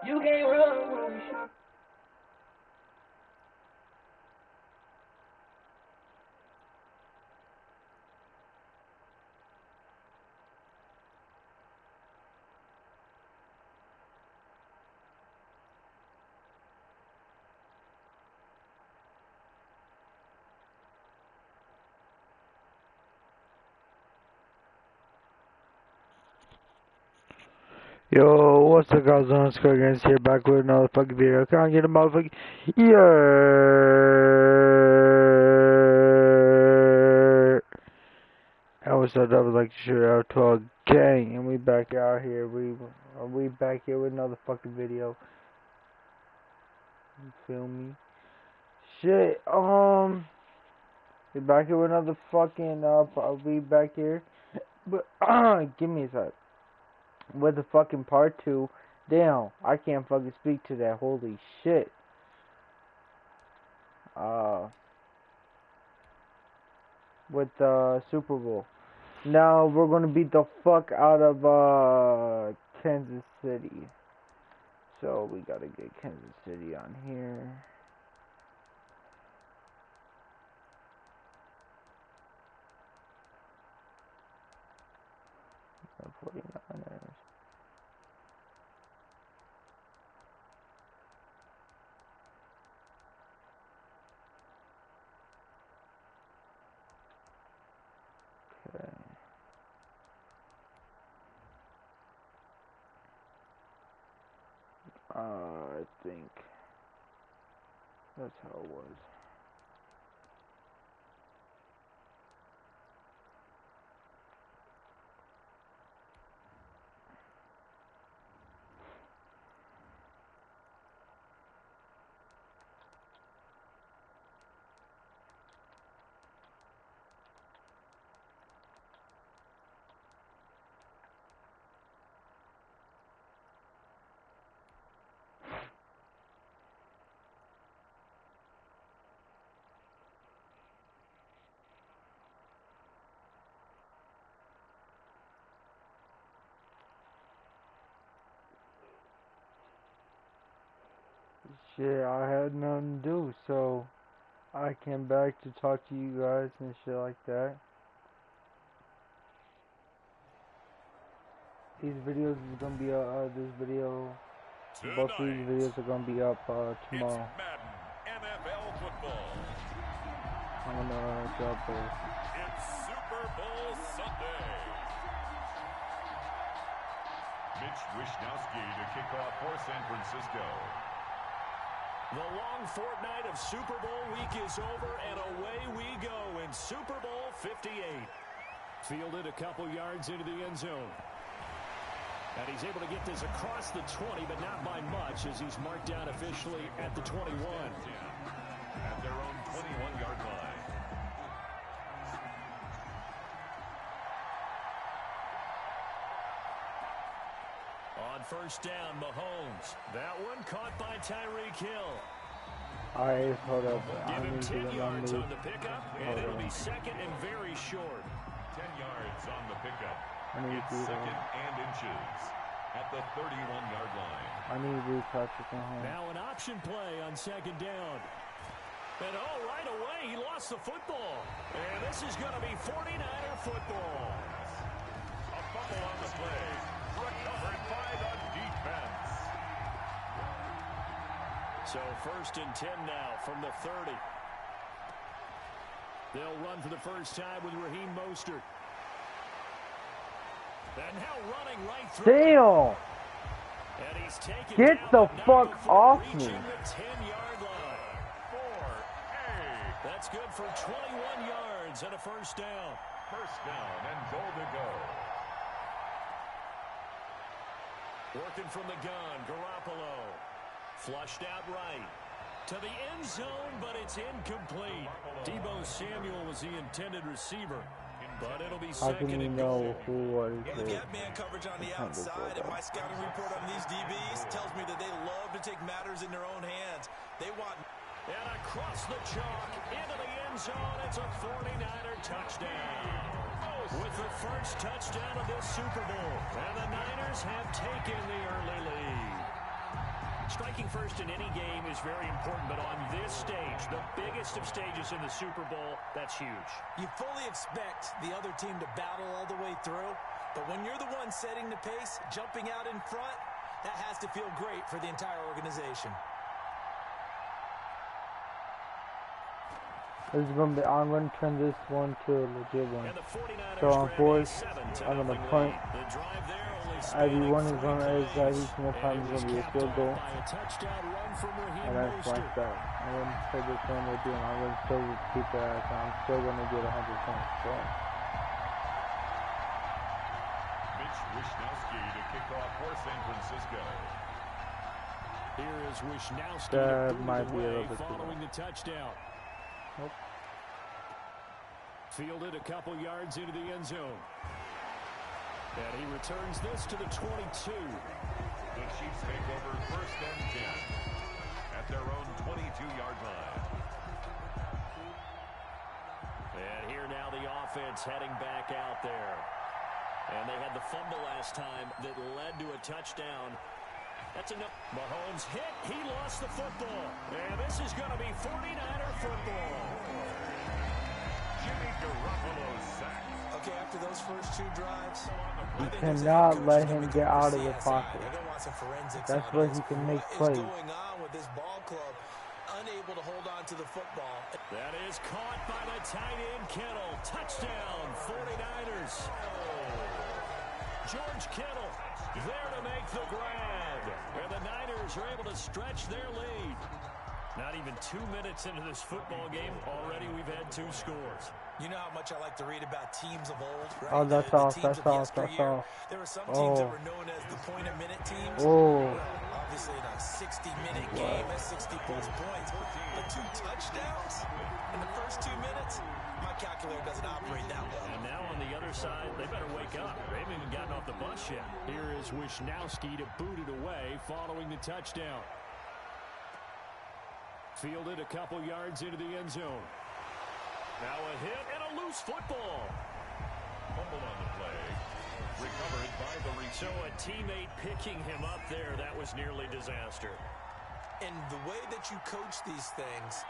You can't run when we shoot. Yo, what's up guys, on Square Games here, back with another fucking video. Can I get a motherfucking yeah? And what's up, I would like to shoot out to our gang, and we back out here, we back here with another fucking video. You feel me? Shit, we back here with another fucking, we back here, but, give me a sec. With the fucking part 2. Damn, I can't fucking speak to that. Holy shit. With the Super Bowl. Now we're gonna beat the fuck out of Kansas City. So we gotta get Kansas City on here. The 49ers. Okay. I think that's how it was. Shit, I had nothing to do, so I came back to talk to you guys and shit like that. These videos is gonna be this video. Both of these videos are gonna be up tomorrow. It's Madden NFL football. I'm gonna drop both. It's Super Bowl Sunday. Mitch Wishnowsky to kick off for San Francisco. The long fortnight of Super Bowl week is over, and away we go in Super Bowl 58. Fielded a couple yards into the end zone. And he's able to get this across the 20, but not by much, as he's marked down officially at the 21. At their own 21-yard line. On first down, Mahomes. That one caught by Tyreek Hill. Alright, hold up. Give him 10 yards on the pickup, and it'll be second and very short. 10 yards on the pickup. It's second and inches at the 31-yard line. I need to do Patrick Mahomes. Now an option play on second down. And right away, he lost the football. And this is going to be 49er football. A fumble on the play. Recovered by the defense. So first and 10 now from the 30. They'll run for the first time with Raheem Mostert. And now running right through. Damn! And he's taken Get the fuck off me. The 10-yard line. 4-8. That's good for 21 yards and a first down. First down and goal to go. Working from the gun, Garoppolo. Flushed out right. To the end zone, but it's incomplete. Deebo Samuel was the intended receiver. But it'll be second and goal. They've got man coverage on the outside, and my scouting report on these DBs tells me that they love to take matters in their own hands. They want... And across the chalk, into the end zone, it's a 49er touchdown. With the first touchdown of this Super Bowl, and the Niners have taken the early lead. Striking first in any game is very important, but on this stage, the biggest of stages in the Super Bowl, that's huge. You fully expect the other team to battle all the way through, but when you're the one setting the pace, jumping out in front, that has to feel great for the entire organization. This is gonna be. I'm gonna turn this one to a legit one. So on fourth, I'm gonna punt. Everyone is gonna every single time is gonna be a field goal, and I flanked out. I'm gonna play this one we're doing. I'm gonna still keep that. I'm still gonna get 100 points. So. Mitch Wishnowsky to kick off for San Francisco. Here is Wishnowsky That might be a little bit too following the touchdown. Nope. Fielded a couple yards into the end zone. And he returns this to the 22. The Chiefs take over 1st and 10 at their own 22-yard line. And here now the offense heading back out there. And they had the fumble last time that led to a touchdown. That's enough. Mahomes hit. He lost the football. And this is going to be 49er football. Jimmy Garoppolo's sack. Okay, after those first 2 drives, You cannot let him get out of the pocket. That's where he can make plays. What is going on with this ball club? Unable to hold on to the football. That is caught by the tight end Kittle. Touchdown, 49ers. George Kittle there to make the grab. And the Niners are able to stretch their lead. Not even 2 minutes into this football game, already we've had 2 scores. You know how much I like to read about teams of old, right? Oh, that's off, that's off, that's off. There were some teams that were known as the point-a-minute teams. Oh. Well, obviously, in a 60-minute game, that's 60-plus points. But 2 touchdowns in the first 2 minutes? My calculator doesn't operate that well. And now on the other side, they better wake up. They haven't even gotten off the bus yet. Here is Wishnowsky to boot it away following the touchdown. Fielded a couple yards into the end zone. Now a hit and a loose football. Fumble on the play. Recovered by the receiver. So a teammate picking him up there, that was nearly disaster. And the way that you coach these things,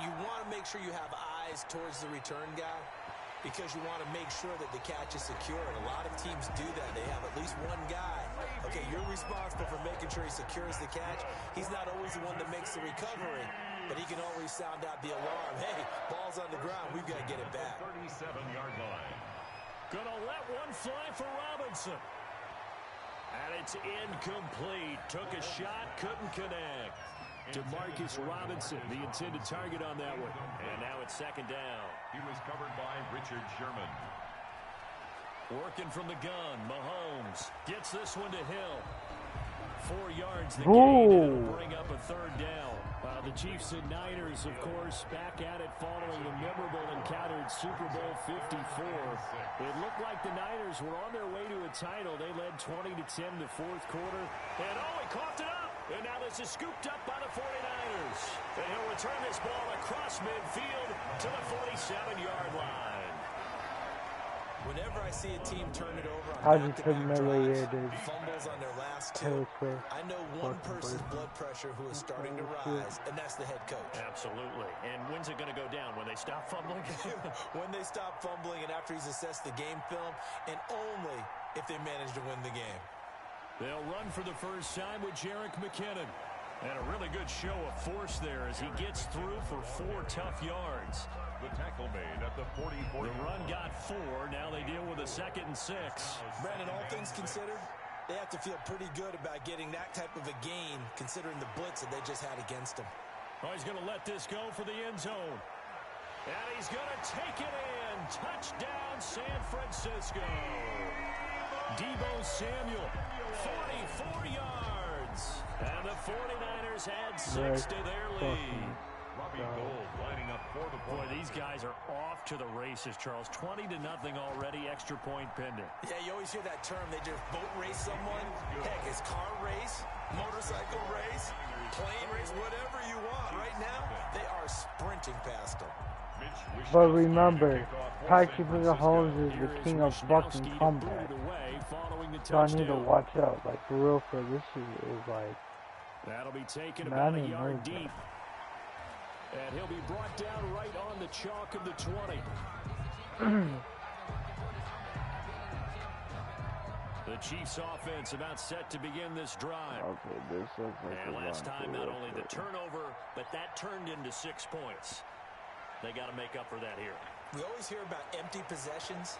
you want to make sure you have eyes towards the return guy because you want to make sure that the catch is secure. And a lot of teams do that. They have at least one guy. Okay, you're responsible for making sure he secures the catch. He's not always the one that makes the recovery, but he can always sound out the alarm. Hey, ball's on the ground. We've got to get it back. 37-yard line. Gonna let one fly for Robinson. And it's incomplete. Took a shot, couldn't connect. DeMarcus Robinson, the intended target on that one. And now it's 2nd down. He was covered by Richard Sherman. Working from the gun, Mahomes gets this one to Hill. 4 yards the gain, and it'll bring up a 3rd down. The Chiefs and Niners, of course, back at it following a memorable encounter in Super Bowl 54. It looked like the Niners were on their way to a title. They led 20-10 in the 4th quarter. And he coughed it up. And now this is scooped up by the 49ers. And he'll return this ball across midfield to the 47-yard line. Whenever I see a team turn it over How on did you back-to-back drives, fumbles on their last 2, quick. I know one person's blood pressure who is starting to rise, and that's the head coach. Absolutely. And when's it going to go down? When they stop fumbling? When they stop fumbling and after he's assessed the game film, and only if they manage to win the game. They'll run for the first time with Jerick McKinnon. And a really good show of force there as he gets through for 4 tough yards. The tackle made at the 44. The run got 4. Now they deal with a 2nd and 6. Brandon, all things considered, they have to feel pretty good about getting that type of a gain considering the blitz that they just had against them. Oh, he's going to let this go for the end zone. And he's going to take it in. Touchdown, San Francisco. Deebo Samuel, 44 yards. And the 49ers add 6 to their lead. Robbie Gould lining up for the Boy, these guys are off to the races, Charles. 20-0 already, extra point pending. Yeah, you always hear that term. They just boat race someone. Heck, it's car race, motorcycle race, plane race, whatever you want. Right now, they are sprinting past them. But remember, Patrick Mahomes is the king of fucking comeback. So I need to watch out. Like, for real, for this is like That'll be taken about a Madden yard knows deep. And he'll be brought down right on the chalk of the 20. The Chiefs offense about set to begin this drive. Okay, this looks like And last time, not only the turnover, but that turned into 6 points. They got to make up for that here. We always hear about empty possessions,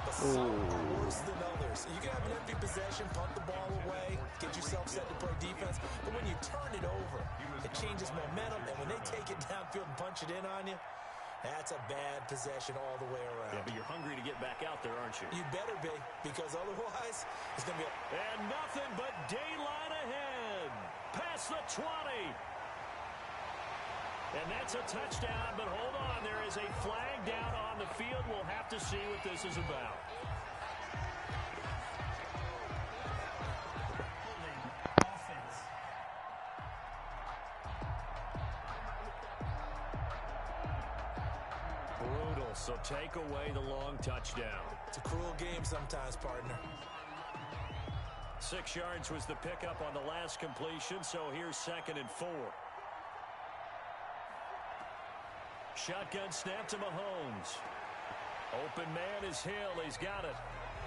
but some are worse than others. You can have an empty possession, punt the ball away, get yourself set to play defense, but when you turn it over, it changes momentum, and when they take it downfield and punch it in on you, that's a bad possession all the way around. Yeah, but you're hungry to get back out there, aren't you? You better be, because otherwise, it's going to be And nothing but daylight ahead. Past the 20. And that's a touchdown, but hold on. There is a flag down on the field. We'll have to see what this is about. Brutal, so take away the long touchdown. It's a cruel game sometimes, partner. 6 yards was the pickup on the last completion, so here's 2nd and 4. Shotgun snap to Mahomes. Open man is Hill. He's got it.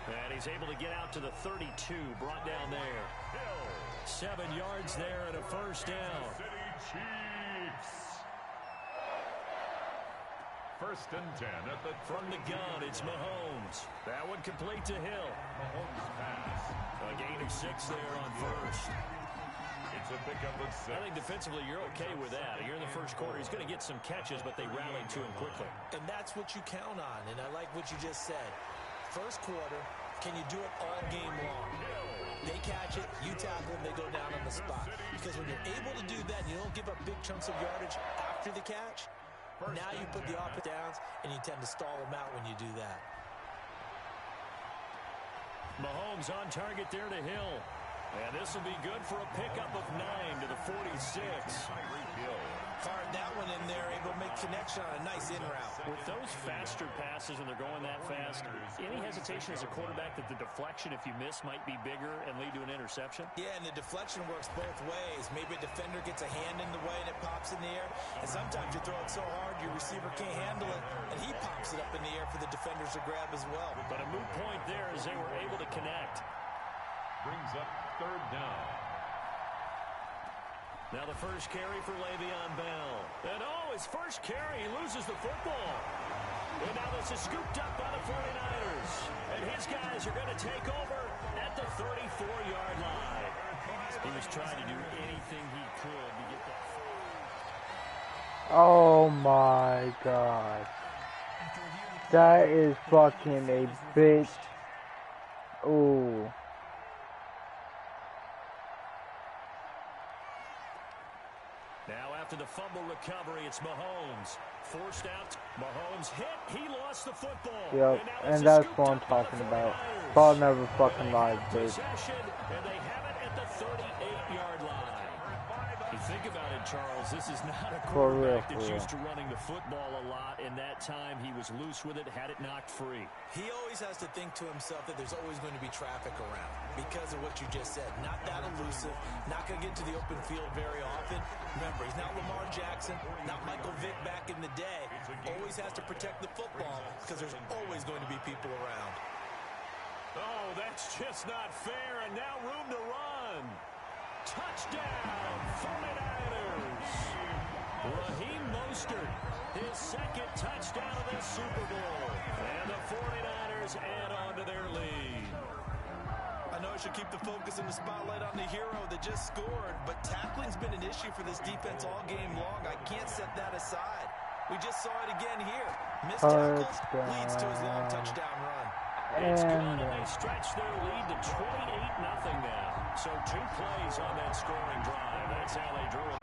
And he's able to get out to the 32. Brought down there. 7 yards there and a first down. City Chiefs. 1st and 10 at the From the gun, it's Mahomes. That one complete to Hill. Mahomes pass. A gain of 6 there on first. It's a pickup of 6. I think defensively you're okay with that. You're in the first quarter. He's going to get some catches, but they rallied to him quickly. And that's what you count on, and I like what you just said. First quarter, can you do it all game long? They catch it, you tackle them, they go down on the spot. Because when you're able to do that and you don't give up big chunks of yardage after the catch, now you put the offense down and you tend to stall them out when you do that. Mahomes on target there to Hill. And this will be good for a pickup of 9 to the 46. Fired that one in there, able to make connection on a nice in route. With those faster passes when they're going that fast, any hesitation as a quarterback that the deflection, if you miss, might be bigger and lead to an interception? Yeah, and the deflection works both ways. Maybe a defender gets a hand in the way and it pops in the air. And sometimes you throw it so hard your receiver can't handle it, and he pops it up in the air for the defenders to grab as well. But a moot point there as they were able to connect. Brings up 3rd down. Now the first carry for Le'Veon Bell. And his first carry, he loses the football. And now this is scooped up by the 49ers. And his guys are going to take over at the 34-yard line. He was trying to do anything he could to get that. Oh my god. That is fucking a bitch. Ooh. Now after the fumble recovery, it's Mahomes. Forced out. Mahomes hit. He lost the football. Yep, and that's what I'm talking about. Ball never fucking lies, bitch. And they have it at the 38-yard line. You think about it, Charles, this is not a quarterback that's used to running the football a lot, and that time he was loose with it, had it knocked free. He always has to think to himself that there's always going to be traffic around because of what you just said. Not that elusive, not going to get to the open field very often. Remember, he's not Lamar Jackson, not Michael Vick back in the day. Always has to protect the football because there's always going to be people around. Oh, that's just not fair, and now room to run. Touchdown, 49ers. Raheem Mostert, his 2nd touchdown of this Super Bowl. And the 49ers add on to their lead. I know I should keep the focus and the spotlight on the hero that just scored, but tackling's been an issue for this defense all game long. I can't set that aside. We just saw it again here. Missed tackles leads to his long touchdown run. It's good, and they stretch their lead to 28-0 now. So 2 plays on that scoring drive. That's how they drew it.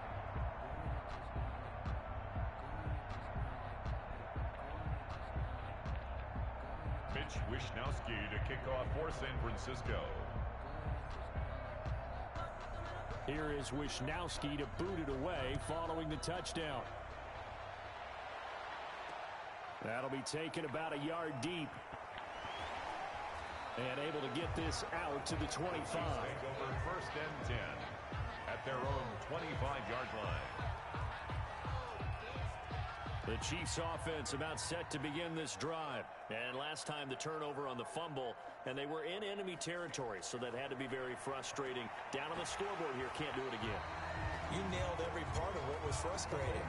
Mitch Wishnowsky to kick off for San Francisco. Here is Wishnowsky to boot it away following the touchdown. That'll be taken about a yard deep. And able to get this out to the 25. Over 1st and 10 at their own The Chiefs offense about set to begin this drive. And last time the turnover on the fumble, and they were in enemy territory, so that had to be very frustrating. Down on the scoreboard here, can't do it again. You nailed every part of what was frustrating.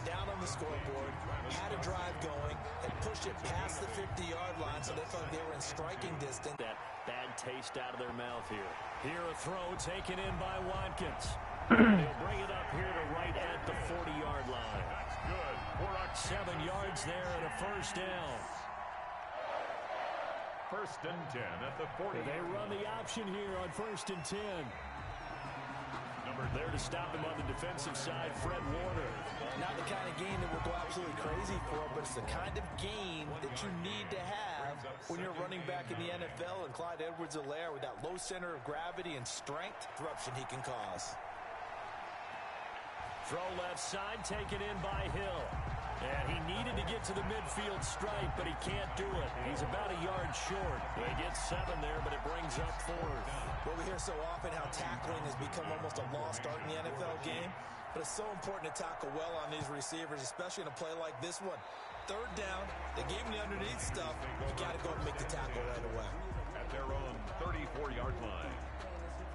Down on the scoreboard, had a drive going, and pushed it past the 50-yard line, so they felt like they were in striking distance. That bad taste out of their mouth here. Here a throw taken in by Watkins. They'll bring it up here to right at the 40-yard line. That's good. 7 yards there and a first down. 1st and 10 at the 40. They run the option here on 1st and 10. There to stop him on the defensive side, Fred Warner. Not the kind of game that we'll go absolutely crazy for, but it's the kind of game that you need to have when you're running back in the NFL, and Clyde Edwards-Helaire with that low center of gravity and strength, disruption he can cause. Throw left side, taken in by Hill. And he needed to get to the midfield stripe, but he can't do it. He's about a yard short. He gets 7 there, but it brings up 4th. Well, we hear so often how tackling has become almost a lost art in the NFL game, but it's so important to tackle well on these receivers, especially in a play like this one. 3rd down, they gave him the underneath stuff. You got to go and make the tackle right away. At their own 34-yard line.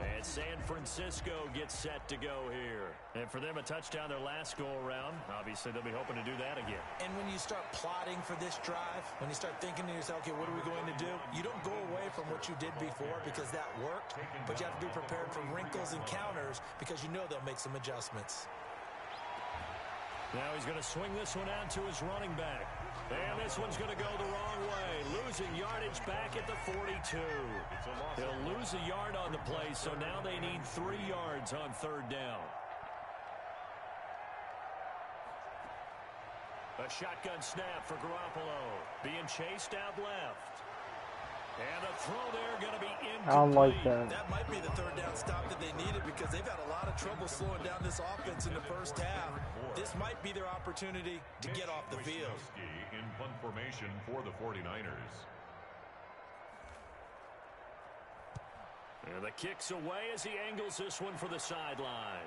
And San Francisco gets set to go here. And for them, a touchdown their last go-around. Obviously, they'll be hoping to do that again. And when you start plotting for this drive, when you start thinking to yourself, okay, what are we going to do? You don't go away from what you did before because that worked, but you have to be prepared for wrinkles and counters because you know they'll make some adjustments. Now he's going to swing this one out to his running back. And this one's going to go the wrong way. Losing yardage back at the 42. He'll lose a yard on the play, so now they need 3 yards on 3rd down. A shotgun snap for Garoppolo. Being chased out left. And the throw there going to be incomplete. I don't like that. That might be the 3rd down stop that they needed because they've had a lot of trouble slowing down this offense in the first half. This might be their opportunity to get off the field. In punt formation for the 49ers. And the kick's away as he angles this one for the sideline.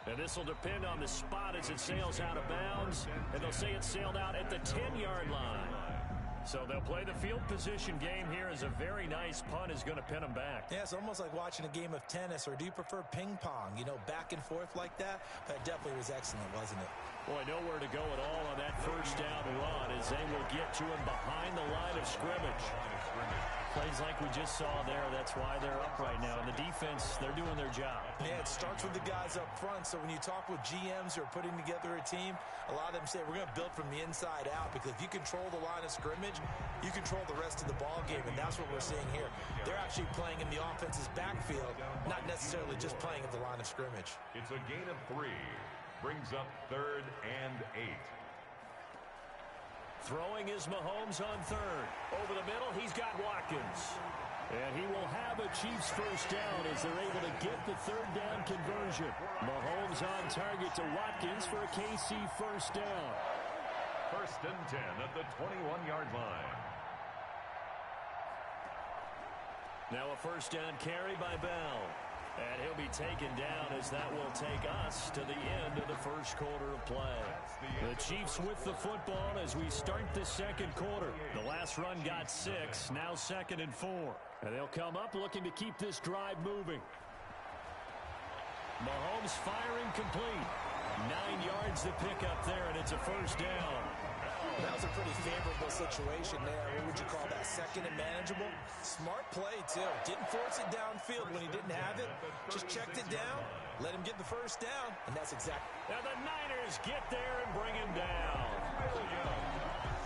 And this will depend on the spot as it sails out of bounds. And they'll say it sailed out at the 10-yard line. So they'll play the field position game here as a very nice punt is going to pin them back. Yeah, it's almost like watching a game of tennis, or do you prefer ping pong? You know, back and forth like that? That definitely was excellent, wasn't it? Boy, nowhere to go at all on that first down run as they will get to him behind the line of scrimmage. Plays like we just saw there, that's why they're up right now. And the defense, they're doing their job. Yeah, it starts with the guys up front. So when you talk with GMs who are putting together a team, a lot of them say we're going to build from the inside out, because if you control the line of scrimmage, you control the rest of the ball game, and that's what we're seeing here. They're actually playing in the offense's backfield, not necessarily just playing at the line of scrimmage. It's a gain of 3. Brings up 3rd and 8. Throwing is Mahomes on 3rd. Over the middle, he's got Watkins. And he will have a Chiefs first down as they're able to get the 3rd down conversion. Mahomes on target to Watkins for a KC first down. 1st and 10 at the 21-yard line. Now a first down carry by Bell. And he'll be taken down as that will take us to the end of the first quarter of play. The Chiefs with the football as we start the second quarter. The last run got 6, now 2nd and 4. And they'll come up looking to keep this drive moving. Mahomes firing complete. 9 yards to pick up there, and it's a first down. That was a pretty favorable situation there. What would you call that? 2nd and manageable? Smart play, too. Didn't force it downfield when he didn't have it. Just checked it down, let him get the first down, and that's exactly. And the Niners get there and bring him down.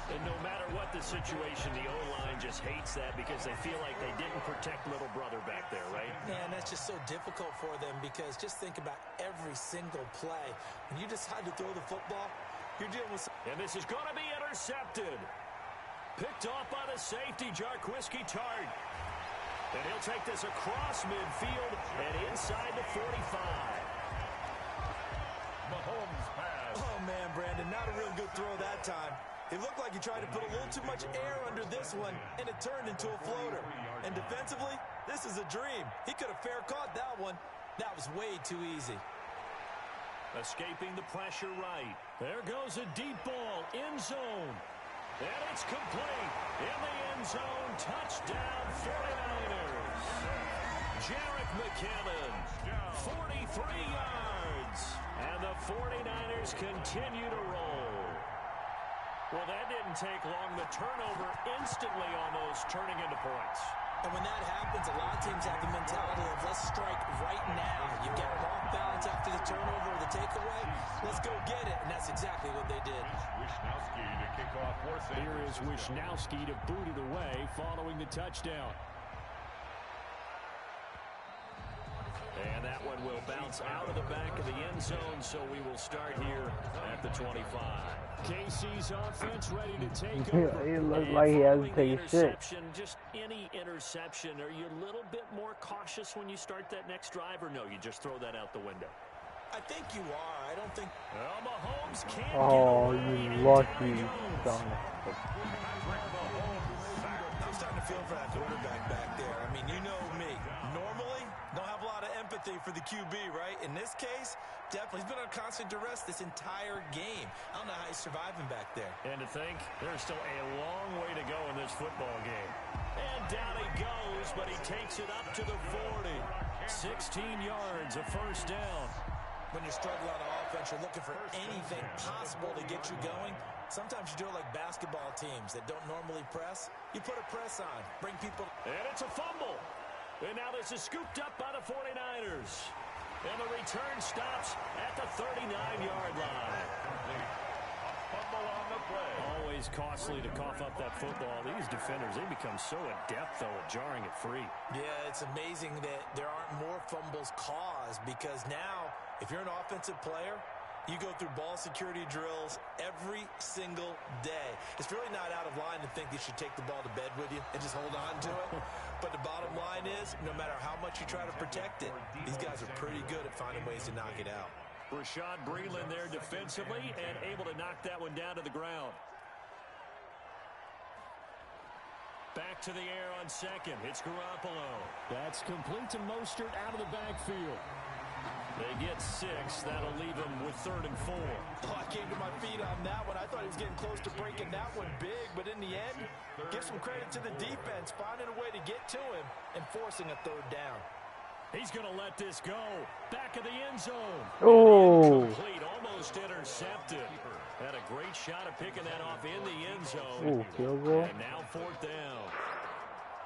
And no matter what the situation, the O-line just hates that because they feel like they didn't protect little brother back there, right? Man, that's just so difficult for them because just think about every single play. When you decide to throw the football, you're dealing with. And this is going to be intercepted. Picked off by the safety, Jarquiski Tart. And he'll take this across midfield and inside the 45. Mahomes pass. Oh, man, Brandon, not a real good throw that time. It looked like he tried to put a little too much air under this one, and it turned into a floater. And defensively, this is a dream. He could have fair caught that one. That was way too easy. Escaping the pressure right. There goes a deep ball. End zone. And it's complete. In the end zone. Touchdown 49ers. Jerick McKinnon. 43 yards. And the 49ers continue to roll. Well, that didn't take long. The turnover instantly almost turning into points. And when that happens, a lot of teams have the mentality of let's strike right now. You've got them off balance after the turnover or the takeaway. Let's go get it. And that's exactly what they did. Wishnowski to kick off for St. Here is Wishnowski to boot it away following the touchdown. And that one will bounce out of the back of the end zone, so we will start here at the 25. KC's offense ready to take over. It looks like he has to take a shit. Just any interception, are you a little bit more cautious when you start that next drive, or no, you just throw that out the window? I think you are. I don't think... Well, Mahomes can't Oh, get away, you lucky son. I'm starting to feel for that quarterback back there. I mean, you know me. Normally, don't have a lot of empathy for the QB, right? In this case, definitely. He's been on constant duress this entire game. I don't know how he's surviving back there. And to think, there's still a long way to go in this football game. And down he goes, but he takes it up to the 40. 16 yards, a first down. When you're struggling on offense, you're looking for anything possible to get you going. Sometimes you do it like basketball teams that don't normally press. You put a press on, bring people... And it's a fumble. And now this is scooped up by the 49ers. And the return stops at the 39-yard line. Fumble on the play. Always costly to cough up that football. These defenders, they become so adept, though, at jarring it free. Yeah, it's amazing that there aren't more fumbles caused because now, if you're an offensive player, you go through ball security drills every single day. It's really not out of line to think you should take the ball to bed with you and just hold on to it. But the bottom line is, no matter how much you try to protect it, these guys are pretty good at finding ways to knock it out. Rashad Breeland there defensively and able to knock that one down to the ground. Back to the air on second. It's Garoppolo. That's complete to Mostert out of the backfield. They get 6. That'll leave him with 3rd and 4. Oh, I came to my feet on that one. I thought he was getting close to breaking that one big, but in the end, give some credit to the defense, finding a way to get to him and forcing a 3rd down. He's going to let this go. Back of the end zone. Oh. Complete, almost intercepted. Had a great shot at picking that off in the end zone. Oh, field goal. And now 4th down.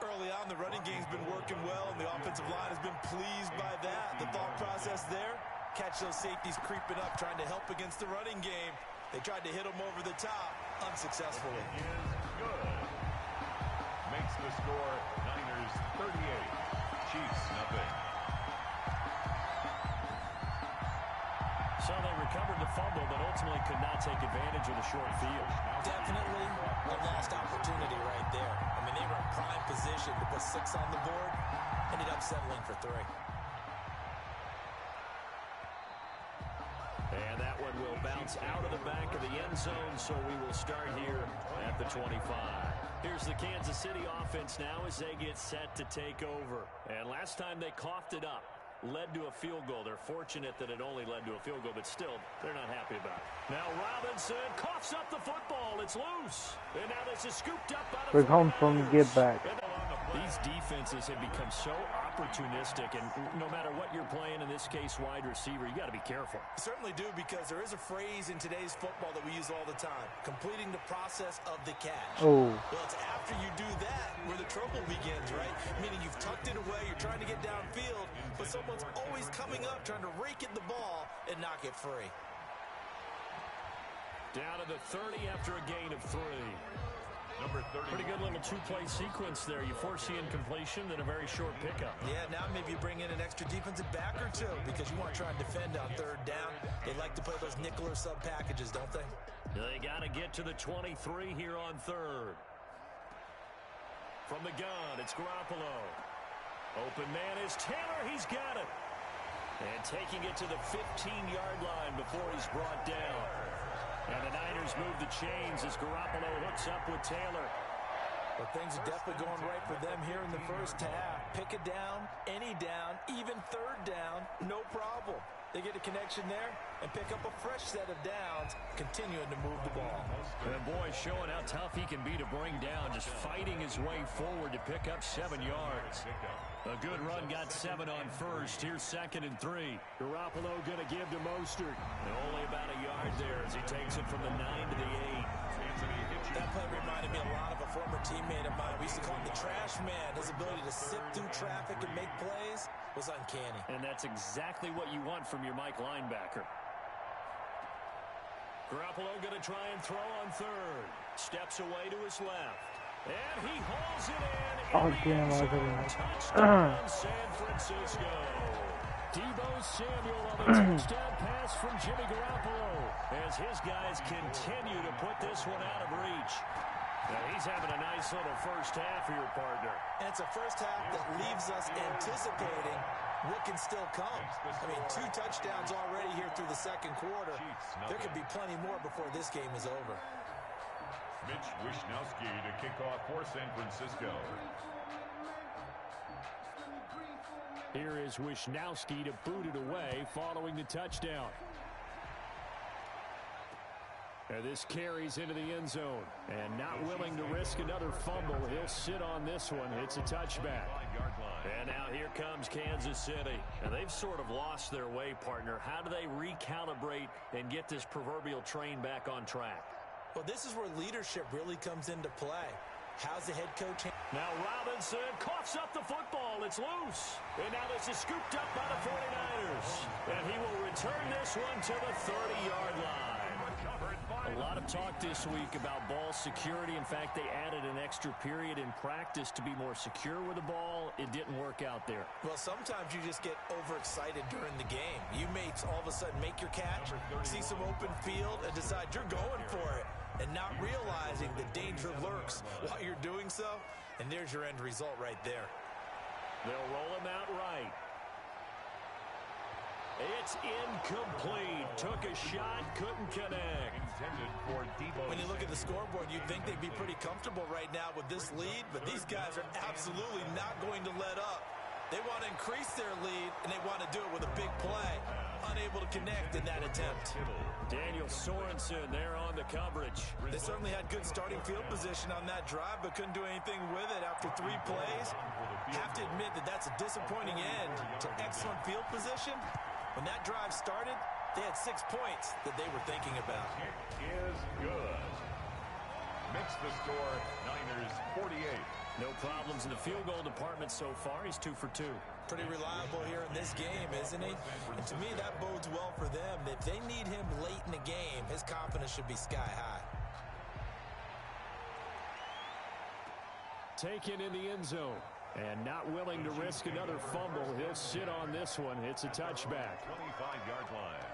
Early on, the running game's been working well, and the offensive line has been pleased by that. The thought process there, catch those safeties creeping up, trying to help against the running game. They tried to hit them over the top, unsuccessfully. Is good. Makes the score Niners 38. Chiefs nothing. So they recovered the fumble, but ultimately could not take advantage of the short field. Definitely a lost opportunity right there. I mean, they were in prime position to put 6 on the board, ended up settling for 3. And that one will bounce out of the back of the end zone, so we will start here at the 25. Here's the Kansas City offense now as they get set to take over. And last time they coughed it up, led to a field goal. They're fortunate that it only led to a field goal, but still, they're not happy about it. Now Robinson coughs up the football. It's loose. And now this is scooped up by the We're home from get back. These defenses have become so opportunistic, and no matter what you're playing, in this case, wide receiver, you got to be careful. Certainly do, because there is a phrase in today's football that we use all the time, completing the process of the catch. Oh. Well, it's after you do that where the trouble begins, right? Meaning you've tucked it away, you're trying to get downfield, but someone's always coming up, trying to rake at the ball and knock it free. Down to the 30 after a gain of 3. Number 30. Pretty good little 2-play sequence there. You force the incompletion, then a very short pickup. Yeah, now maybe you bring in an extra defensive back or 2 because you want to try and defend on 3rd down. They like to play those nickel or sub packages, don't they? They got to get to the 23 here on 3rd. From the gun, it's Garoppolo. Open man is Taylor. He's got it. And taking it to the 15-yard line before he's brought down. And the Niners move the chains as Garoppolo hooks up with Taylor. But things are definitely going right for them here in the first half. Pick it down, any down, even 3rd down, no problem. They get a connection there and pick up a fresh set of downs, continuing to move the ball. And boy, showing how tough he can be to bring down, just fighting his way forward to pick up 7 yards. A good run got 7 on first. Here's 2nd and 3. Garoppolo going to give to Mostert. And only about a yard there as he takes it from the 9 to the 8. That play reminded me a lot of a former teammate of mine. We used to call him the trash man. His ability to sift through traffic and make plays was uncanny. And that's exactly what you want from your Mike linebacker. Garoppolo going to try and throw on 3rd. Steps away to his left. And he hauls it in. Oh, damn, I Touchdown, San Francisco. Deebo Samuel on the touchdown pass from Jimmy Garoppolo as his guys continue to put this one out of reach. Now he's having a nice little first half here, partner. And it's a first half that leaves us anticipating what can still come. I mean, 2 touchdowns already here through the 2nd quarter. There could be plenty more before this game is over. Mitch Wishnowsky to kick off for San Francisco. Here is Wishnowsky to boot it away following the touchdown. And this carries into the end zone. And not willing to risk another fumble. He'll sit on this one. It's a touchback. And now here comes Kansas City. And they've sort of lost their way, partner. How do they recalibrate and get this proverbial train back on track? Well, this is where leadership really comes into play. How's the head coach? Now Robinson coughs up the football. It's loose. And now this is scooped up by the 49ers. And he will return this one to the 30-yard line. A lot of talk this week about ball security. In fact, they added an extra period in practice to be more secure with the ball. It didn't work out there. Well, sometimes you just get overexcited during the game. You may all of a sudden make your catch, see some open field, and decide you're going for it, and not realizing the danger lurks while you're doing so. And there's your end result right there. They'll roll him out right. It's incomplete. Took a shot, couldn't connect. When you look at the scoreboard, you'd think they'd be pretty comfortable right now with this lead, but these guys are absolutely not going to let up. They want to increase their lead, and they want to do it with a big play. Unable to connect in that attempt. Daniel Sorensen there on the coverage. They certainly had good starting field position on that drive, but couldn't do anything with it after 3 plays. Have to admit that that's a disappointing end to excellent field position. When that drive started, they had 6 points that they were thinking about. Kick is good. Makes the score Niners 48. No problems in the field goal department so far. He's 2 for 2. Pretty reliable here in this game, isn't he? And to me, that bodes well for them. If they need him late in the game, his confidence should be sky high. Taken in the end zone. And not willing to risk another fumble. He'll sit on this one. It's a touchback. 25-yard line.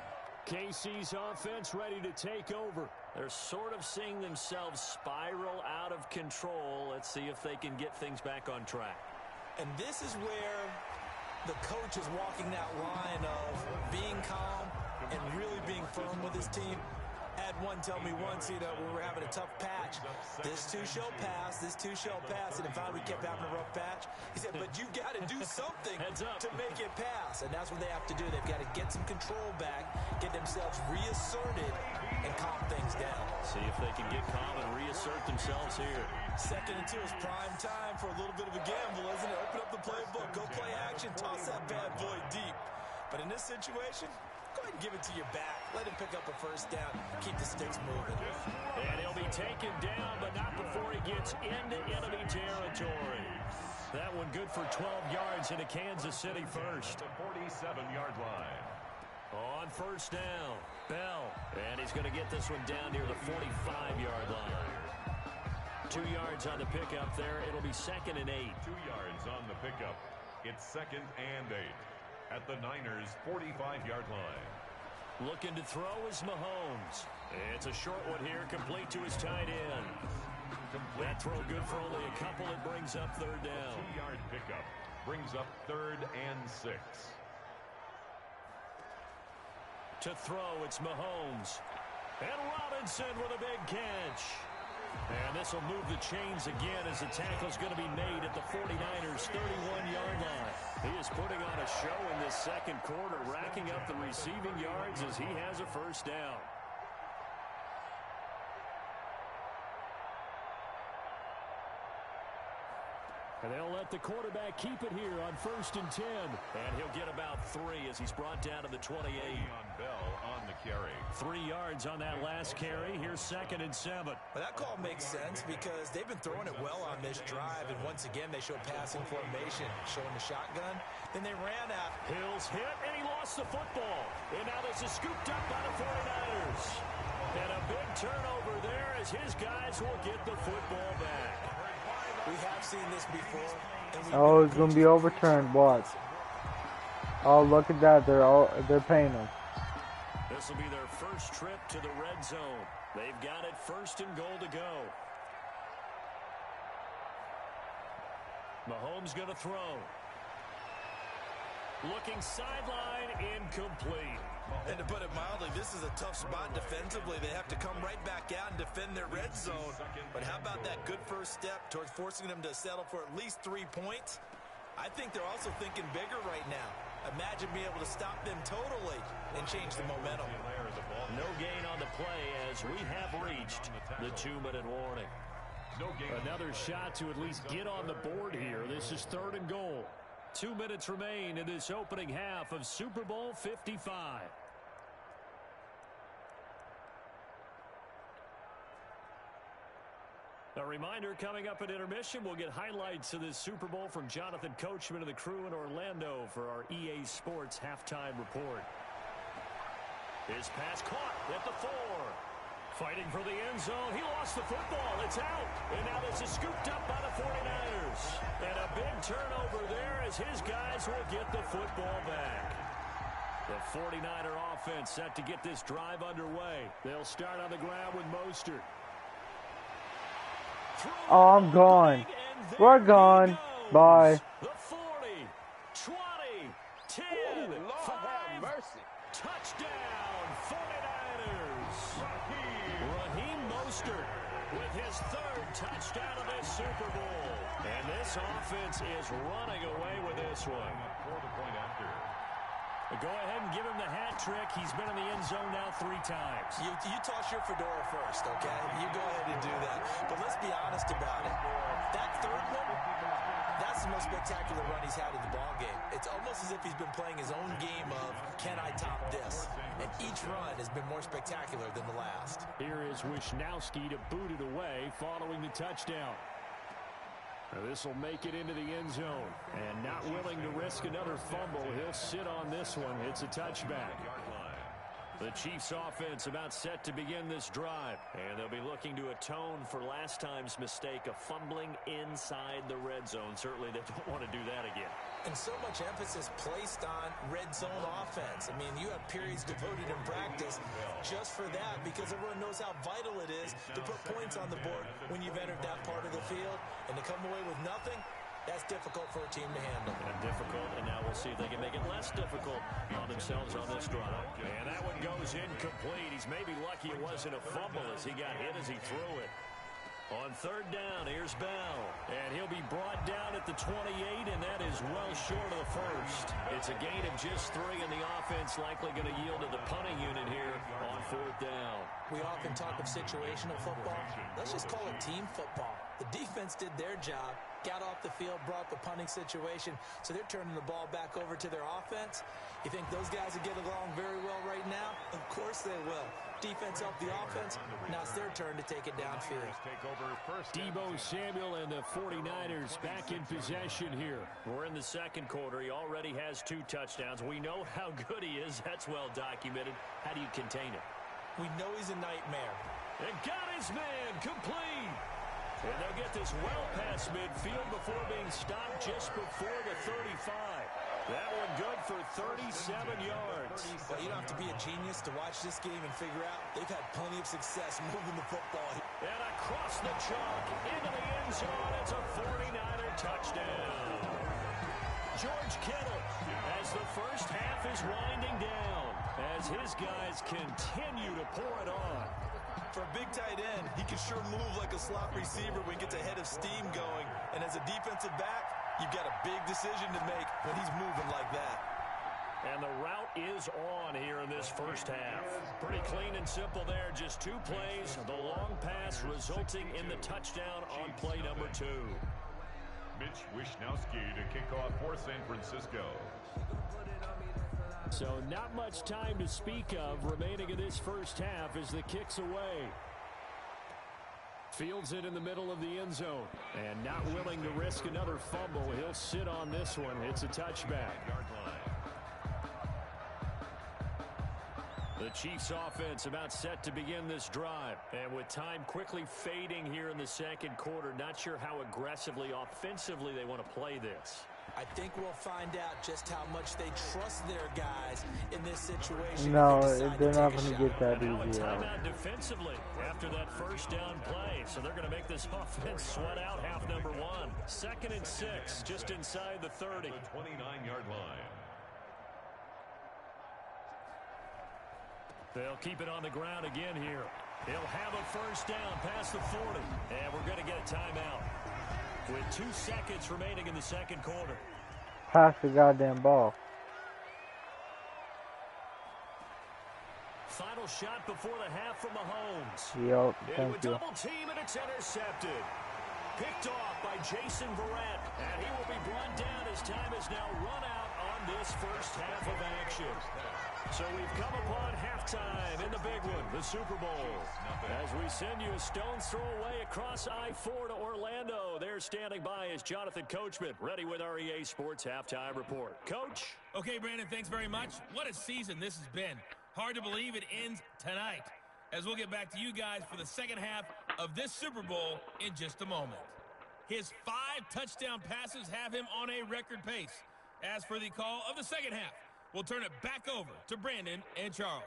KC's offense ready to take over. They're sort of seeing themselves spiral out of control. Let's see if they can get things back on track. And this is where the coach is walking that line of being calm and really being firm with his team. Had one tell me once, when we were having a tough patch, this too shall pass, this too shall pass, and if we kept having a rough patch, he said, but you got to do something to make it pass, and that's what they have to do. They've got to get some control back, get themselves reasserted, and calm things down. See if they can get calm and reassert themselves here. 2nd and 2 is prime time for a little bit of a gamble, isn't it? Open up the playbook, go play action, toss that bad boy deep. But in this situation, go ahead and give it to your back. Let him pick up a first down. Keep the sticks moving. And he'll be taken down, but not before he gets into enemy territory. That one good for 12 yards into Kansas City first. The 47-yard line. On first down, Bell. And he's going to get this one down near the 45-yard line. 2 yards on the pickup there. It'll be 2nd and 8. 2 yards on the pickup. It's 2nd and 8. At the Niners' 45-yard line. Looking to throw is Mahomes. It's a short one here, complete to his tight end. That throw good for only a couple. It brings up 3rd down. 2-yard pickup brings up 3rd and 6. To throw, it's Mahomes. And Robinson with a big catch. And this will move the chains again as the tackle is going to be made at the 49ers' 31-yard line. He is putting on a show in this second quarter, racking up the receiving yards as he has a first down. And they'll let the quarterback keep it here on 1st and 10. And he'll get about 3 as he's brought down to the 28. On Bell on the carry. 3 yards on that last carry. Here's 2nd and 7. Well, that call makes sense because they've been throwing it well on this drive. And once again, they show passing formation, showing the shotgun. Then they ran out. Hill's hit, and he lost the football. And now this is scooped up by the 49ers. And a big turnover there as his guys will get the football back. We have seen this before. Oh, it's gonna be overturned. Watch. Oh, look at that. They're paying them. This will be their first trip to the red zone. They've got it 1st and goal to go. Mahomes going to throw. Looking sideline, incomplete. And to put it mildly, this is a tough spot defensively. They have to come right back out and defend their red zone. But how about that good first step towards forcing them to settle for at least 3 points? I think they're also thinking bigger right now. Imagine being able to stop them totally and change the momentum. No gain on the play as we have reached the 2-minute warning. Another shot to at least get on the board here. This is 3rd and goal. 2 minutes remain in this opening half of Super Bowl 55. A reminder, coming up at intermission, we'll get highlights of this Super Bowl from Jonathan Coachman and the crew in Orlando for our EA Sports halftime report. His pass caught at the 4. Fighting for the end zone. He lost the football. It's out. And now this is scooped up by the 49ers. And a big turnover there as his guys will get the football back. The 49er offense set to get this drive underway. They'll start on the ground with Mostert. Oh, I'm gone. We're gone. Bye. The 40, 20, 10, 5, mercy. Touchdown, 49ers. Raheem Mostert with his 3rd touchdown of this Super Bowl. And this offense is running away with this one. Go ahead and give him the hat trick. He's been in the end zone now 3 times. You toss your fedora first, okay? You go ahead and do that. But let's be honest about it. That 3rd one, that's the most spectacular run he's had in the ballgame. It's almost as if he's been playing his own game of, can I top this? And each run has been more spectacular than the last. Here is Wisnowski to boot it away following the touchdown. This will make it into the end zone. And not willing to risk another fumble, he'll sit on this one. It's a touchback. The Chiefs offense about set to begin this drive. And they'll be looking to atone for last time's mistake of fumbling inside the red zone. Certainly they don't want to do that again. And so much emphasis placed on red zone offense. I mean, you have periods devoted in practice just for that because everyone knows how vital it is to put points on the board when you've entered that part of the field. And to come away with nothing, that's difficult for a team to handle. And difficult, and now we'll see if they can make it less difficult on themselves on this drive. And that one goes incomplete. He's maybe lucky it wasn't a fumble as he got hit as he threw it. On 3rd down, here's Bell. And he'll be brought down at the 28, and that is well short of the 1st. It's a gain of just 3, and the offense likely going to yield to the punting unit here on 4th down. We often talk of situational football. Let's just call it team football. The defense did their job, got off the field, brought the punting situation, so they're turning the ball back over to their offense. You think those guys will get along very well right now? Of course they will. Defense helped the offense. Now it's their turn to take it downfield. Deebo Samuel and the 49ers back in possession here. We're in the second quarter. He already has 2 touchdowns. We know how good he is. That's well documented. How do you contain him? We know he's a nightmare. And got his man complete. And they'll get this well past midfield before being stopped just before the 35. That one good for 37 yards. Well, you don't have to be a genius to watch this game and figure out they've had plenty of success moving the football. And across the chalk into the end zone. It's a 49er touchdown. George Kittle as the first half is winding down as his guys continue to pour it on. For a big tight end, he can sure move like a slot receiver when he gets a head of steam going. And as a defensive back, you've got a big decision to make when he's moving like that. And the route is on here in this first half. Pretty clean and simple there. Just 2 plays. The long pass resulting in the touchdown on play number 2. Mitch Wishnowski to kick off for San Francisco. So not much time to speak of remaining in this first half as the kick's away. Fields it in the middle of the end zone. And not willing to risk another fumble. He'll sit on this one. It's a touchback. The Chiefs offense about set to begin this drive. And with time quickly fading here in the second quarter, not sure how aggressively, offensively they want to play this. I think we'll find out just how much they trust their guys in this situation. No, they're not going to get that now easy. A timeout defensively after that first down play. So they're going to make this offense sweat out half number 1. 2nd and 6, just inside the 30. The 29-yard line. They'll keep it on the ground again here. He'll have a first down past the 40. And we're going to get a timeout with 2 seconds remaining in the second quarter. Pass the goddamn ball. Final shot before the half from Mahomes. Yep, Into thank a you. double team, and it's intercepted. Picked off by Jason Verrett. And he will be brought down as time has now run out on this first half of action. So we've come upon halftime in the big one, the Super Bowl. As we send you a stone's throw away across I-4 to Orlando. There standing by is Jonathan Coachman, ready with our EA Sports Halftime Report. Coach? Okay, Brandon, thanks very much. What a season this has been. Hard to believe it ends tonight, as we'll get back to you guys for the second half of this Super Bowl in just a moment. His 5 touchdown passes have him on a record pace. As for the call of the second half, we'll turn it back over to Brandon and Charles.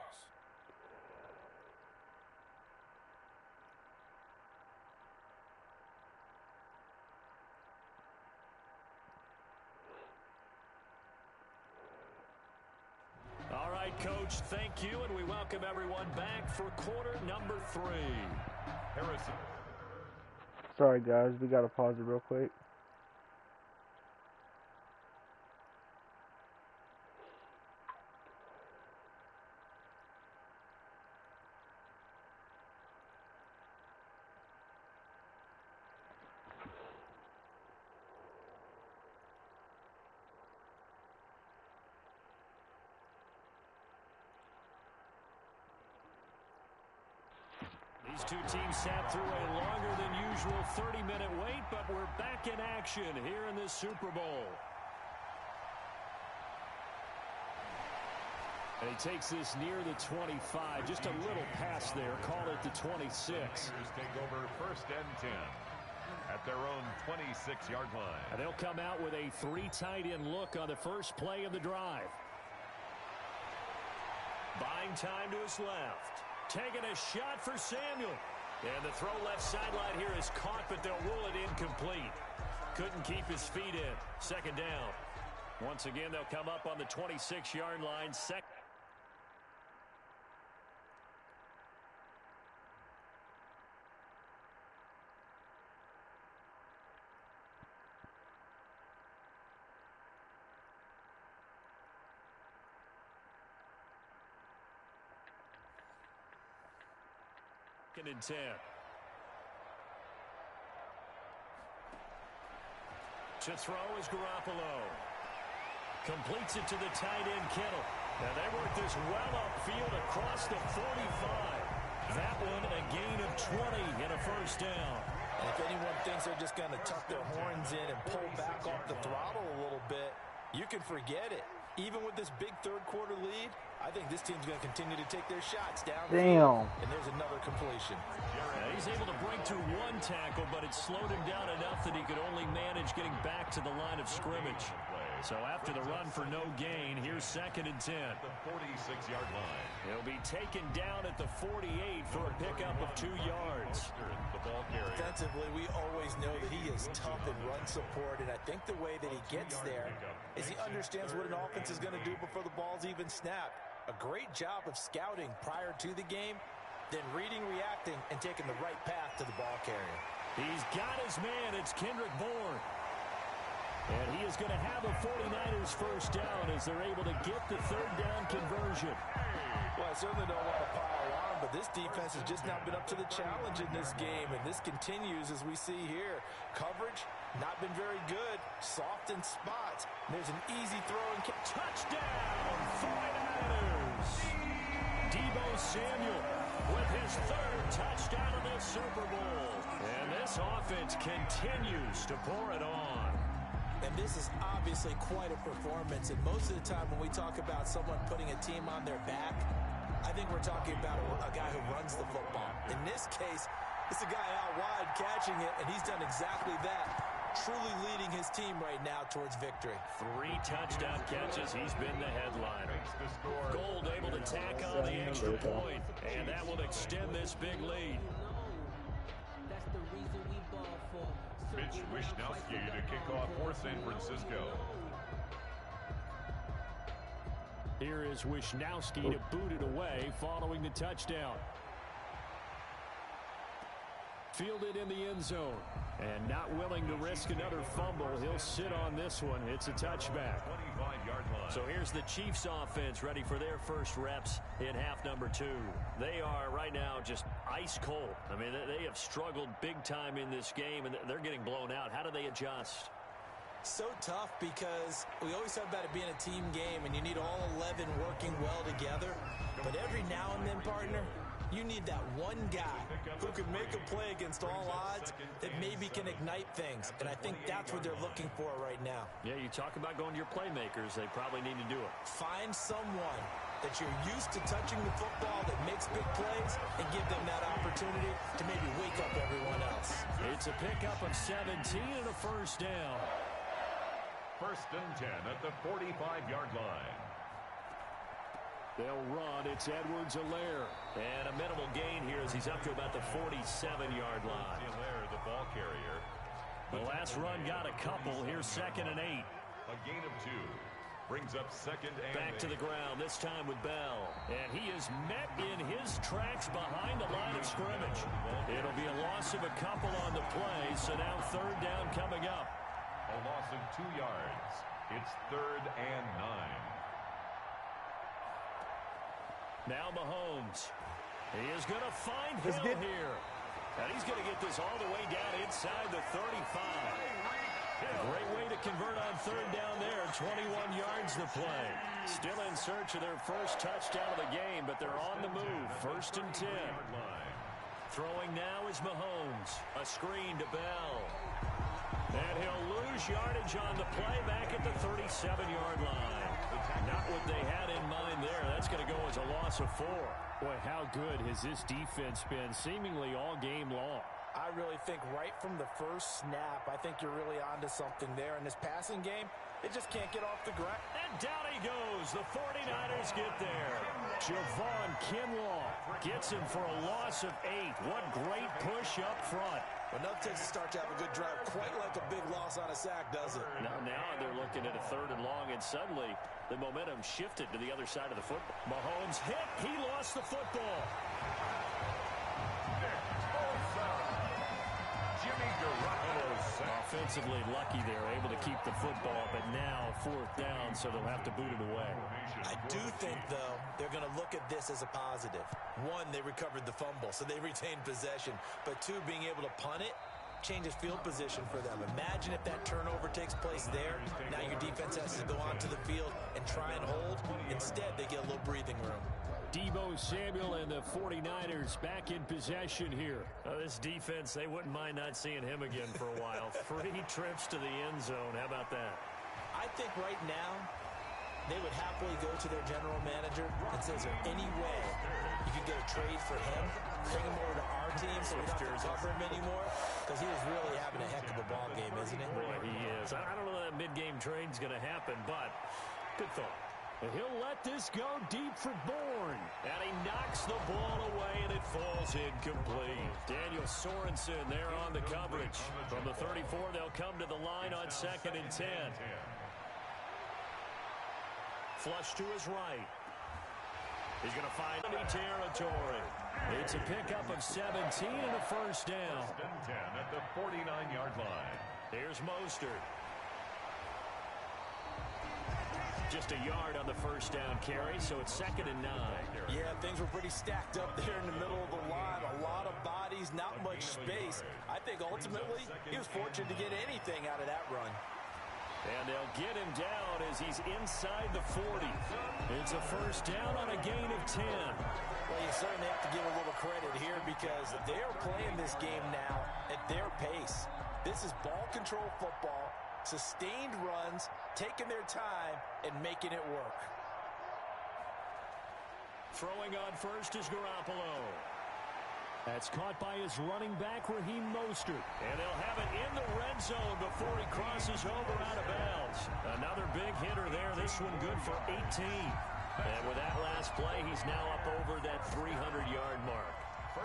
All right, Coach, thank you, and we welcome everyone back for quarter number 3. Harrison. Sorry, guys. We got to pause it real quick. These two teams sat through a longer than usual 30-minute wait, but we're back in action here in this Super Bowl. And he takes this near the 25, just a little pass there, call it the 26. Take over 1st and 10 at their own 26-yard line. And they'll come out with a 3 tight end look on the first play of the drive. Buying time to his left. Taking a shot for Samuel. And the throw left sideline here is caught, but they'll rule it incomplete. Couldn't keep his feet in. 2nd down. Once again, they'll come up on the 26-yard line. And 10. To throw is Garoppolo. Completes it to the tight end Kittle. And they work this well upfield across the 45. That one a gain of 20 and a first down. And if anyone thinks they're just going to tuck their horns in and pull back off the throttle a little bit, you can forget it. Even with this big third quarter lead, I think this team's going to continue to take their shots down. Damn. And there's another completion. He's able to break through 1 tackle, but it slowed him down enough that he could only manage getting back to the line of scrimmage. So after the run for no gain, here's 2nd and 10. The 46-yard line. He'll be taken down at the 48 for a pickup of 2 yards. The ball carrier. Defensively, we always know that he is tough in run support, and I think the way that he gets there is he understands what an offense is going to do before the ball's even snapped. A great job of scouting prior to the game, then reading, reacting, and taking the right path to the ball carrier. He's got his man. It's Kendrick Bourne. And he is going to have a 49ers first down as they're able to get the third down conversion. Well, I certainly don't want to pile on, but this defense has just not been up to the challenge in this game, and this continues as we see here. Coverage, not been very good. Soft in spots. There's an easy throw and touchdown, 49ers! Deebo Samuel with his third touchdown of the Super Bowl. And this offense continues to pour it on. And this is obviously quite a performance. And most of the time when we talk about someone putting a team on their back, I think we're talking about a guy who runs the football. In this case, it's a guy out wide catching it, and he's done exactly that, truly leading his team right now towards victory. 3 touchdown catches. He's been the headliner. Gold able to tack on the extra point, and that will extend this big lead. Mitch Wishnowsky to kick off for San Francisco. Here is Wishnowsky to boot it away following the touchdown. Fielded in the end zone. And not willing to risk another fumble. He'll sit on this one. It's a touchback. 25-yard line. So here's the Chiefs offense ready for their first reps in half number 2. They are right now just ice cold. I mean, they have struggled big time in this game, and they're getting blown out. How do they adjust? So tough because we always talk about it being a team game, and you need all 11 working well together. But every now and then, partner, you need that one guy who can make a play against all odds that maybe can ignite things. And I think that's what they're looking for right now. Yeah, you talk about going to your playmakers. They probably need to do it. Find someone that you're used to touching the football that makes big plays and give them that opportunity to maybe wake up everyone else. It's a pickup of 17 and a first down. 1st and 10 at the 45-yard line. They'll run. It's Edwards-Helaire. And a minimal gain here as he's up to about the 47-yard line. Helaire, the ball carrier. The last run got a couple. Here's 2nd and 8. A gain of 2. Brings up 2nd and Back 8. to the ground, this time with Bell. And he is met in his tracks behind the line of scrimmage. It'll be a loss of a couple on the play, so now 3rd down coming up. A loss of 2 yards. It's 3rd and 9. Now Mahomes. He is going to find Hill here. And he's going to get this all the way down inside the 35. A great way to convert on 3rd down there. 21 yards to play. Still in search of their first touchdown of the game, but they're on the move. 1st and 10. Throwing now is Mahomes. A screen to Bell. And he'll lose yardage on the play back at the 37-yard line. Not what they had in mind there. That's going to go as a loss of 4. Boy, how good has this defense been seemingly all game long? I really think right from the first snap, I think you're really onto something there. In this passing game, it just can't get off the ground. And down he goes. The 49ers get there. Javon Kinlaw gets him for a loss of 8. What great push up front. But nothing takes a start to have a good drive quite like a big loss on a sack, does it? Now they're looking at a 3rd and long, and suddenly the momentum shifted to the other side of the football. Mahomes hit. He lost the football. Jimmy Garoppolo sack. Offensively lucky they're able to keep the football, but now 4th down, so they'll have to boot it away. I do think, though, they're going to look at this as a positive. 1, they recovered the fumble, so they retained possession. But 2, being able to punt it changes field position for them. Imagine if that turnover takes place there. Now your defense has to go onto the field and try and hold. Instead, they get a little breathing room. Deebo Samuel and the 49ers back in possession here. This defense, they wouldn't mind not seeing him again for a while. 3 trips to the end zone. How about that? I think right now they would happily go to their general manager and say, is there any way you could get a trade for him, bring him over to our team so we don't have to cover him anymore? Because he was really having a heck of a ball game, isn't he? Boy, he is. I don't know that mid-game trade's going to happen, but good thought. And he'll let this go deep for Bourne. And he knocks the ball away, and it falls incomplete. Daniel Sorensen there on the coverage. From the 34, they'll come to the line on 2nd and 10. Flush to his right. He's going to find any territory. It's a pickup of 17 and a first down. First and 10 at the 49-yard line. Here's Mostert. Just a yard on the first down carry, so it's 2nd and 9. Yeah, things were pretty stacked up there in the middle of the line. A lot of bodies, not much space. I think ultimately he was fortunate to get anything out of that run. And they'll get him down as he's inside the 40. It's a first down on a gain of 10. Well, you certainly have to give a little credit here because they're playing this game now at their pace. This is ball control football, sustained runs, taking their time, and making it work. Throwing on first is Garoppolo. That's caught by his running back, Raheem Mostert. And they'll have it in the red zone before he crosses over out of bounds. Another big hitter there. This one good for 18. And with that last play, he's now up over that 300-yard mark.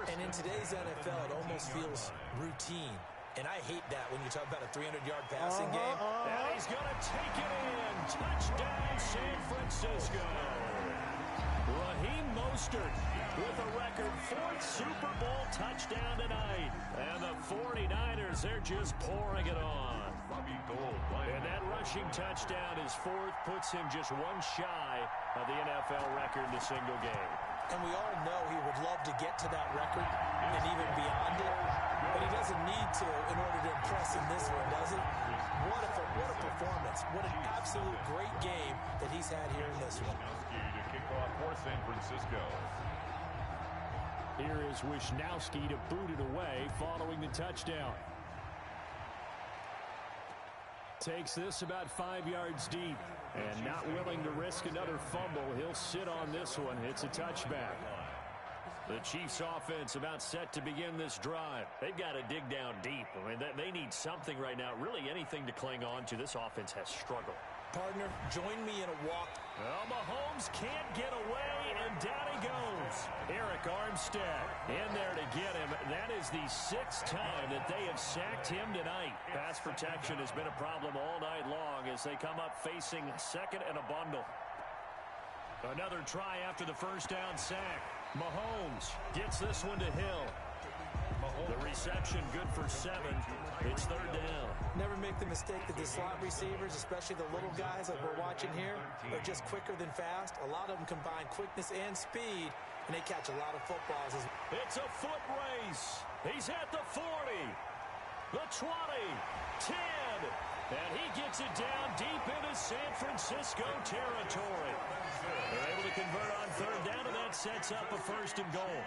And in today's NFL, it almost feels routine. And I hate that when you talk about a 300-yard passing game. And he's going to take it in. Touchdown, San Francisco. Raheem Mostert with a record 4th Super Bowl touchdown tonight. And the 49ers, they're just pouring it on. And that rushing touchdown, his 4th, puts him just one shy of the NFL record in a single game. And we all know he would love to get to that record and even beyond it. But he doesn't need to in order to impress in this one, does he? What a performance. What an absolute great game that he's had here in this one. To kick off for San Francisco. Here is Wisnowski to boot it away following the touchdown. Takes this about 5 yards deep. And not willing to risk another fumble, he'll sit on this one. It's a touchback. The Chiefs offense about set to begin this drive. They've got to dig down deep. I mean, they need something right now, really anything to cling on to. This offense has struggled. Partner, join me in a walk. Well, Mahomes can't get away, and down he goes. Eric Armstead in there to get him. That is the 6th time that they have sacked him tonight. Pass protection has been a problem all night long as they come up facing 2nd and a bundle. Another try after the first down sack. Mahomes gets this one to Hill. The reception good for 7. It's 3rd down. Never make the mistake that the slot receivers, especially the little guys like we're watching here, are just quicker than fast. A lot of them combine quickness and speed, and they catch a lot of footballs. It's a foot race. He's at the 40, the 20, 10, and he gets it down deep into San Francisco territory. They're able to convert on 3rd down, and that sets up a 1st and goal.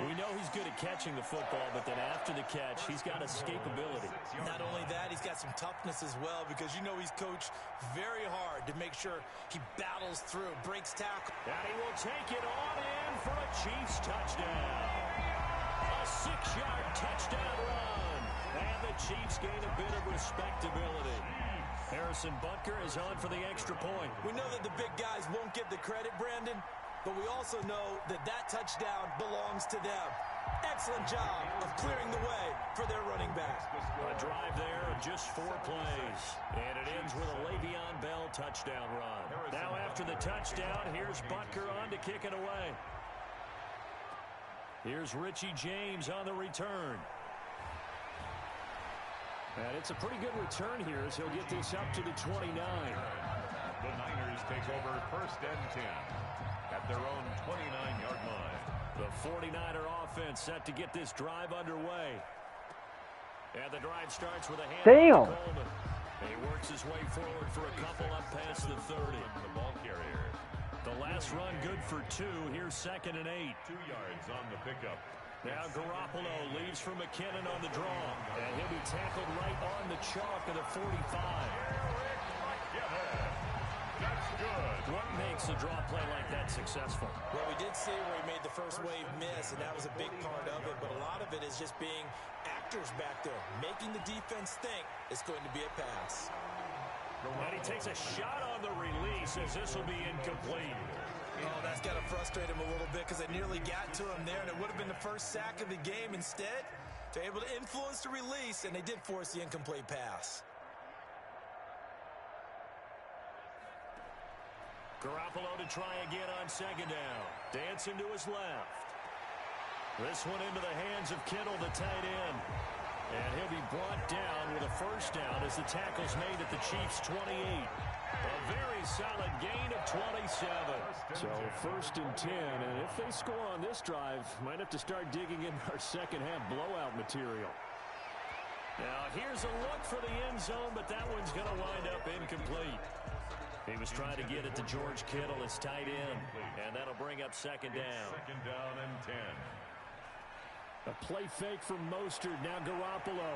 We know he's good at catching the football, but then after the catch, he's got escapability. Not only that, he's got some toughness as well because you know he's coached very hard to make sure he battles through, breaks tackle. And he will take it on in for a Chiefs touchdown. A 6-yard touchdown run. And the Chiefs gain a bit of respectability. Harrison Butker is on for the extra point. We know that the big guys won't get the credit, Brandon, but we also know that that touchdown belongs to them. Excellent job of clearing the way for their running back. A drive there of just 4 plays. And it ends with a Le'Veon Bell touchdown run. Now after the touchdown, here's Butker on to kick it away. Here's Richie James on the return. And it's a pretty good return here as he'll get this up to the 29. The Niners take over 1st and 10 at their own 29-yard line. The 49er offense set to get this drive underway. And the drive starts with a hand. Damn! Coleman. He works his way forward for a couple up past the 30. The ball carrier. The last run good for 2. Here's 2nd and 8. 2 yards on the pickup. Now Garoppolo leaves for McKinnon on the draw. And he'll be tackled right on the chalk of the 45. That's good. What makes a draw play like that successful? Well, we did see where he made the first wave miss, and that was a big part of it. But a lot of it is just being actors back there, making the defense think it's going to be a pass. And he takes a shot on the release as this will be incomplete. Oh, that's got to frustrate him a little bit because they nearly got to him there, and it would have been the first sack of the game. Instead, they're able to influence the release, and they did force the incomplete pass. Garoppolo to try again on second down. Dancing to his left. This one into the hands of Kittle, the tight end. And he'll be brought down with a first down as the tackle's made at the Chiefs' 28. A very solid gain of 27. So 1st and 10, and if they score on this drive, might have to start digging in our second half blowout material. Now here's a look for the end zone, but that one's going to wind up incomplete. He was trying to get it to George Kittle, his tight end, and that'll bring up second down. Second down and 10. A play fake from Mostert, now Garoppolo.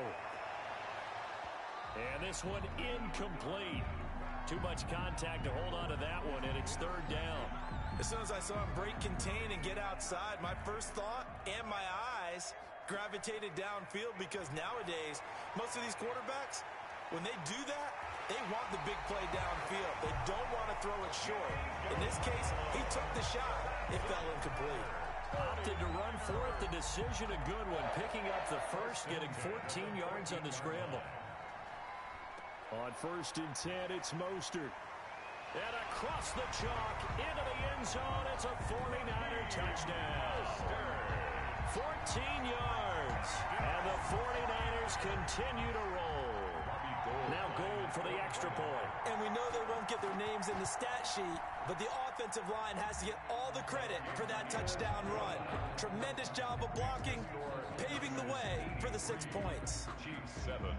And this one incomplete. Too much contact to hold on to that one, and it's 3rd down. As soon as I saw him break contain and get outside, my first thought and my eyes gravitated downfield, because nowadays, most of these quarterbacks, when they do that, they want the big play downfield. They don't want to throw it short. In this case, he took the shot. It fell incomplete. Opted to run for it. The decision a good one. Picking up the first, getting 14 yards on the scramble. On 1st and 10, it's Mostert. And across the chalk, into the end zone, it's a 49er touchdown. 14 yards. And the 49ers continue to roll. Now Gold for the extra point. And we know they won't get their names in the stat sheet, but the offensive line has to get all the credit for that touchdown run. Tremendous job of blocking, paving the way for the 6 points. Chiefs 7.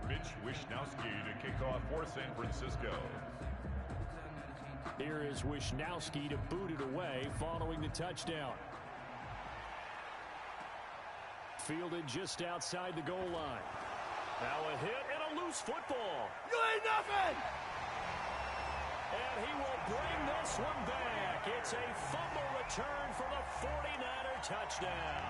Mitch Wishnowsky to kick off for San Francisco. Here is Wishnowsky to boot it away following the touchdown. Fielded just outside the goal line. Now a hit and a loose football. You ain't nothing! And he will bring this one back. It's a fumble return for the 49er touchdown.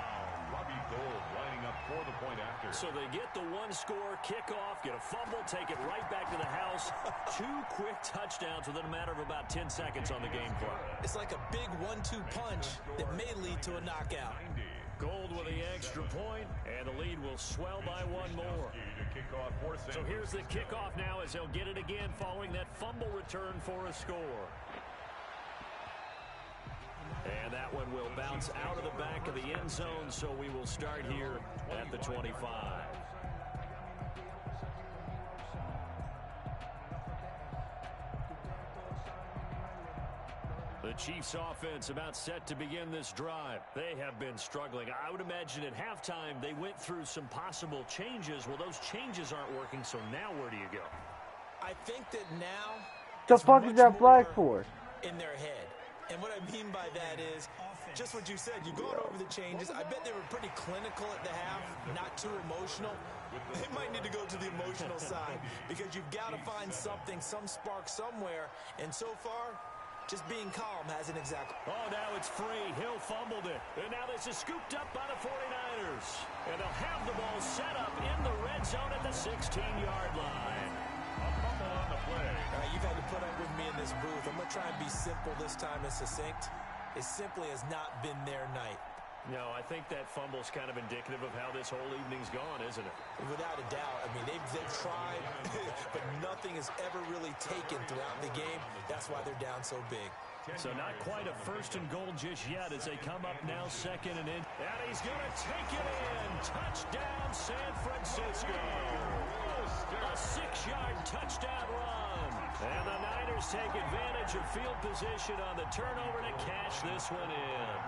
Robbie Gould lining up for the point after. So they get the one-score kickoff, get a fumble, take it right back to the house. 2 quick touchdowns within a matter of about 10 seconds on the game clock. It's like a big 1-2 punch that may lead to a knockout. Gold with the extra point, and the lead will swell by 1 more. So here's the kickoff now as they'll get it again following that fumble return for a score. And that one will bounce out of the back of the end zone, so we will start here at the 25. The Chiefs offense about set to begin this drive. They have been struggling. I would imagine at halftime they went through some possible changes. Well, those changes aren't working, so now where do you go? I think that now The fuck is that flag for? in their head. And what I mean by that is just what you said. You've gone over the changes. I bet they were pretty clinical at the half, not too emotional. They might need to go to the emotional side because you've got to find something, some spark somewhere. And so far, just being calm hasn't exactly. Oh, now it's free. Hill fumbled it. And now this is scooped up by the 49ers. And they'll have the ball set up in the red zone at the 16-yard line. A fumble on the play. All right, you've had to put up with me in this booth. I'm going to try and be simple this time and succinct. It simply has not been their night. No, I think that fumble's kind of indicative of how this whole evening's gone, isn't it? Without a doubt. I mean, they've tried, but nothing is ever really taken throughout the game. That's why they're down so big. So not quite a 1st and goal just yet as they come up now 2nd and in. And he's going to take it in. Touchdown, San Francisco. A 6-yard touchdown run. And the Niners take advantage of field position on the turnover to cash this one in.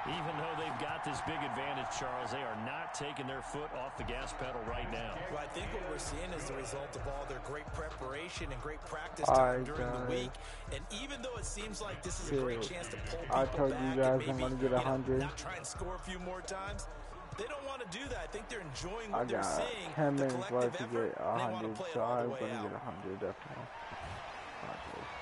Even though they've got this big advantage, Charles, they are not taking their foot off the gas pedal right now. Well, I think what we're seeing is the result of all their great preparation and great practice time during the week. And even though it seems like this is a great chance to pull people I told back you guys and maybe, I'm gonna get 100. not try and score a few more times, they don't want to do that. I think they're enjoying I what they're got seeing, 10 the minutes collective left to effort, get and they want to 100, play it so all I'm the way gonna out. get 100 definitely.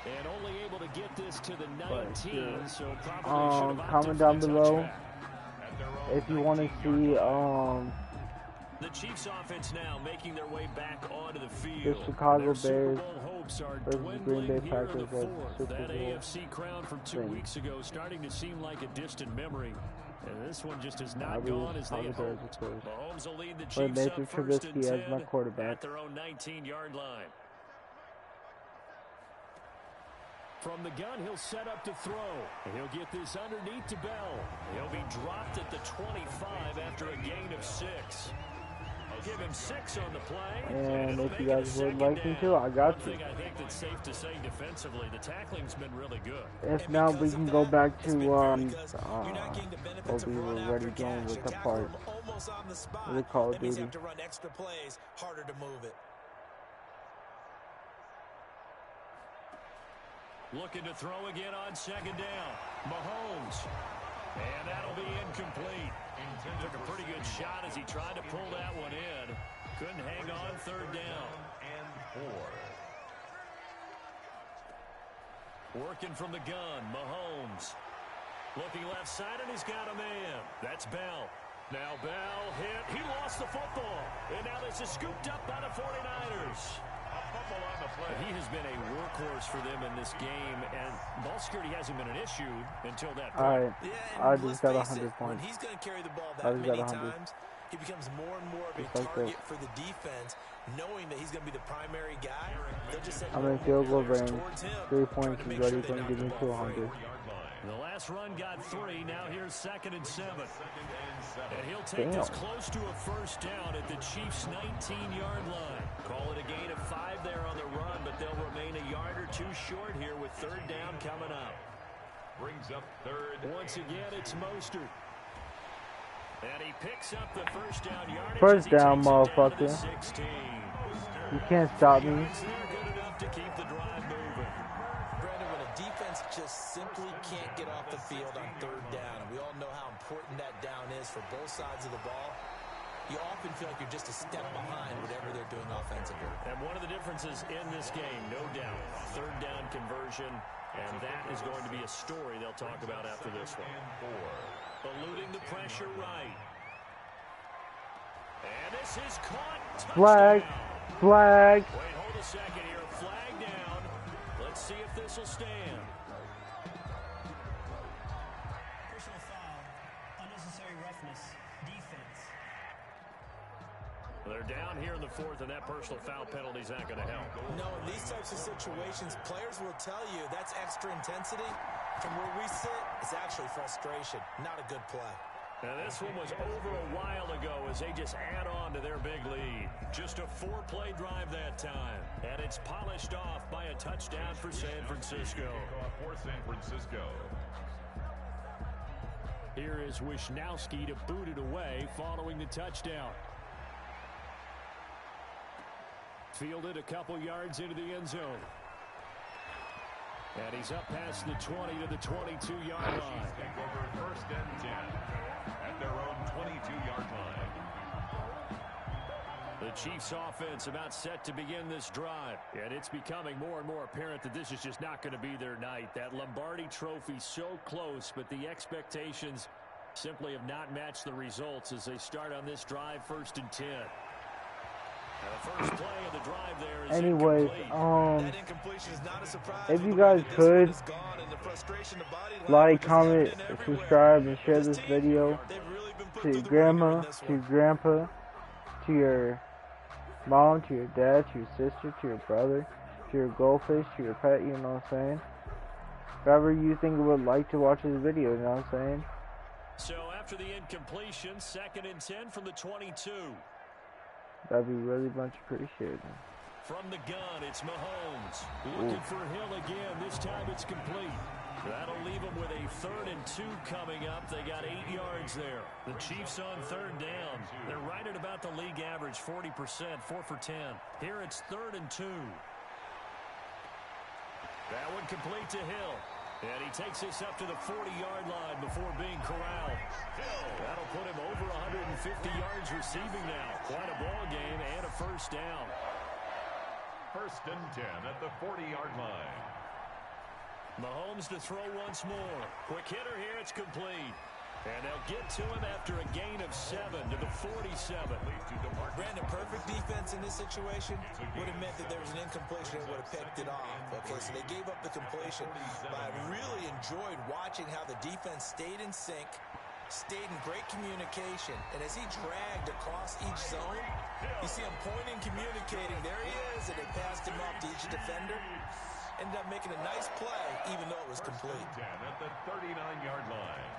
And only able to get this to the 19, But, so probably should have opted comment for down the below touchback. if you want to see The Chiefs offense now making their way back onto the field. the Chicago Their Super Bears Bowl hopes are versus dwindling Green Bay here in Packers the as fourth. Super That Bowl AFC crown from 2 thing. weeks ago starting to seem like a distant memory. And this one just has I'll not be- gone as I'll they be hoped. there, of course. Mahomes will lead the But Chiefs Nathan up 1st and Trubisky 10 as my quarterback. at their own 19-yard line. From the gun, he'll set up to throw. And he'll get this underneath to Bell. He'll be dropped at the 25 after a gain of 6. Give him 6 on the play. And if you guys would like me to, I got you. One thing I think that's safe to say defensively, the tackling's been really good. If not, we can go back to what we were already doing with the part of the Call of Duty. To run extra plays, harder to move it. Looking to throw again on 2nd down. Mahomes. And that'll be incomplete. Took a pretty good shot as he tried to pull that one in. Couldn't hang on 3rd down. And 4. Working from the gun, Mahomes. Looking left side, and he's got a man. That's Bell. Now Bell hit. He lost the football. And now this is scooped up by the 49ers. He has been a workhorse for them in this game, and ball security hasn't been an issue until that point. All right, I just got 100 When points. he's going to carry the ball that many times, he becomes more and more of a target for the defense, knowing that he's going to be the primary guy. They'll just I'm in field goal range. 3 points is already going to get me to 100. The last run got 3. Now here's 2nd and 7. And he'll take this close to a 1st down at the Chiefs' 19-yard line. Call it a gain of 5 there on the run, but they'll remain a yard or 2 short here with 3rd down coming up. Brings up 3rd. Once again, it's Mostert. And he picks up the 1st down yardage. 1st down, motherfucker. You can't stop me. They're good enough to keep the drive moving. Brandon, when a defense just simply can't get off the field on 3rd down, and we all know how important that down is for both sides of the ball, you often feel like you're just a step behind whatever they're doing offensively. And one of the differences in this game, no doubt, 3rd down conversion, and that is going to be a story they'll talk about after this one. Eluding the pressure right. And this is caught. Touchdown. Flag. Wait, hold a second here. Flag down. Let's see if this will stand. Personal foul, unnecessary roughness, defense. They're down here in the 4th, and that personal foul penalty is not going to help. No, in these types of situations, players will tell you that's extra intensity. From where we sit, it's actually frustration, not a good play. Now, this one was over a while ago as they just add on to their big lead. Just a 4-play drive that time. And it's polished off by a touchdown for San Francisco. For San Francisco. Here is Wisnowski to boot it away following the touchdown. Fielded a couple yards into the end zone. And he's up past the 20 to the 22-yard line. Take over 1st and 10 at their own 22-yard line. The Chiefs offense about set to begin this drive. And it's becoming more and more apparent that this is just not going to be their night. That Lombardi trophy so close, but the expectations simply have not matched the results as they start on this drive 1st and 10. The first play of the drive there is anyways, that incompletion is not a surprise. if you guys could like, comment, subscribe, and share this video to your grandma, to your grandpa, to your mom, to your dad, to your sister, to your brother, to your goldfish, to your pet, you know what I'm saying? Whoever you think would like to watch this video, you know what I'm saying? So after the incompletion, 2nd and 10 from the 22. That'd be really much appreciated. From the gun, it's Mahomes. Looking for Hill again. This time it's complete. That'll leave them with a 3rd and 2 coming up. They got 8 yards there. The Chiefs on 3rd down. They're right at about the league average, 40%, 4 for 10. Here it's 3rd and 2. That one complete to Hill. And he takes this up to the 40-yard line before being corralled. That'll put him over 150 yards receiving now. Quite a ball game and a 1st down. 1st and 10 at the 40-yard line. Mahomes to throw once more. Quick hitter here, it's complete. And they'll get to him after a gain of 7 to the 47. Brandon, perfect defense in this situation would have meant that there was an incompletion and would have picked it off. Okay, so they gave up the completion. But I really enjoyed watching how the defense stayed in sync, stayed in great communication. And as he dragged across each zone, you see him pointing, communicating. There he is, and they passed him off to each defender. ended up making a nice play, even though it was complete. 10 at the 39-yard line.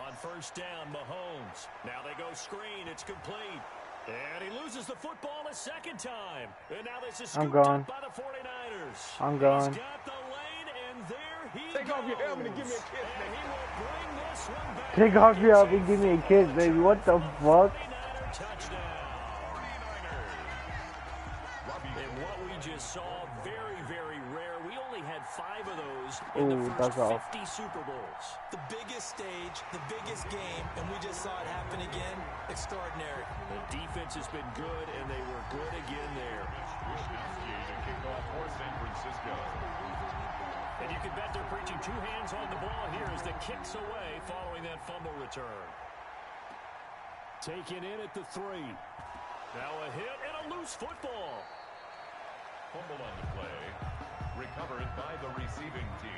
On first down, Mahomes. Now they go screen. It's complete. And he loses the football a second time. And now this is scooped up by the 49ers. I'm going. He's got the lane, and there he Take goes. off your helmet and give me a kiss, And he will bring this one back. Take off your helmet and give me a kiss, baby. What the fuck? 49er touchdown. And what we just saw, very, very rare. We only had 5 of those in the first 50 Super Bowls. The biggest stage, the biggest game, and we just saw it happen again. Extraordinary. The defense has been good, and they were good again there. Wisniewski to kick off for San Francisco. And you can bet they're preaching 2 hands on the ball here as the kick's away following that fumble return. Taken in at the 3. Now a hit and a loose football. Fumble on the play. Recovered by the receiving team.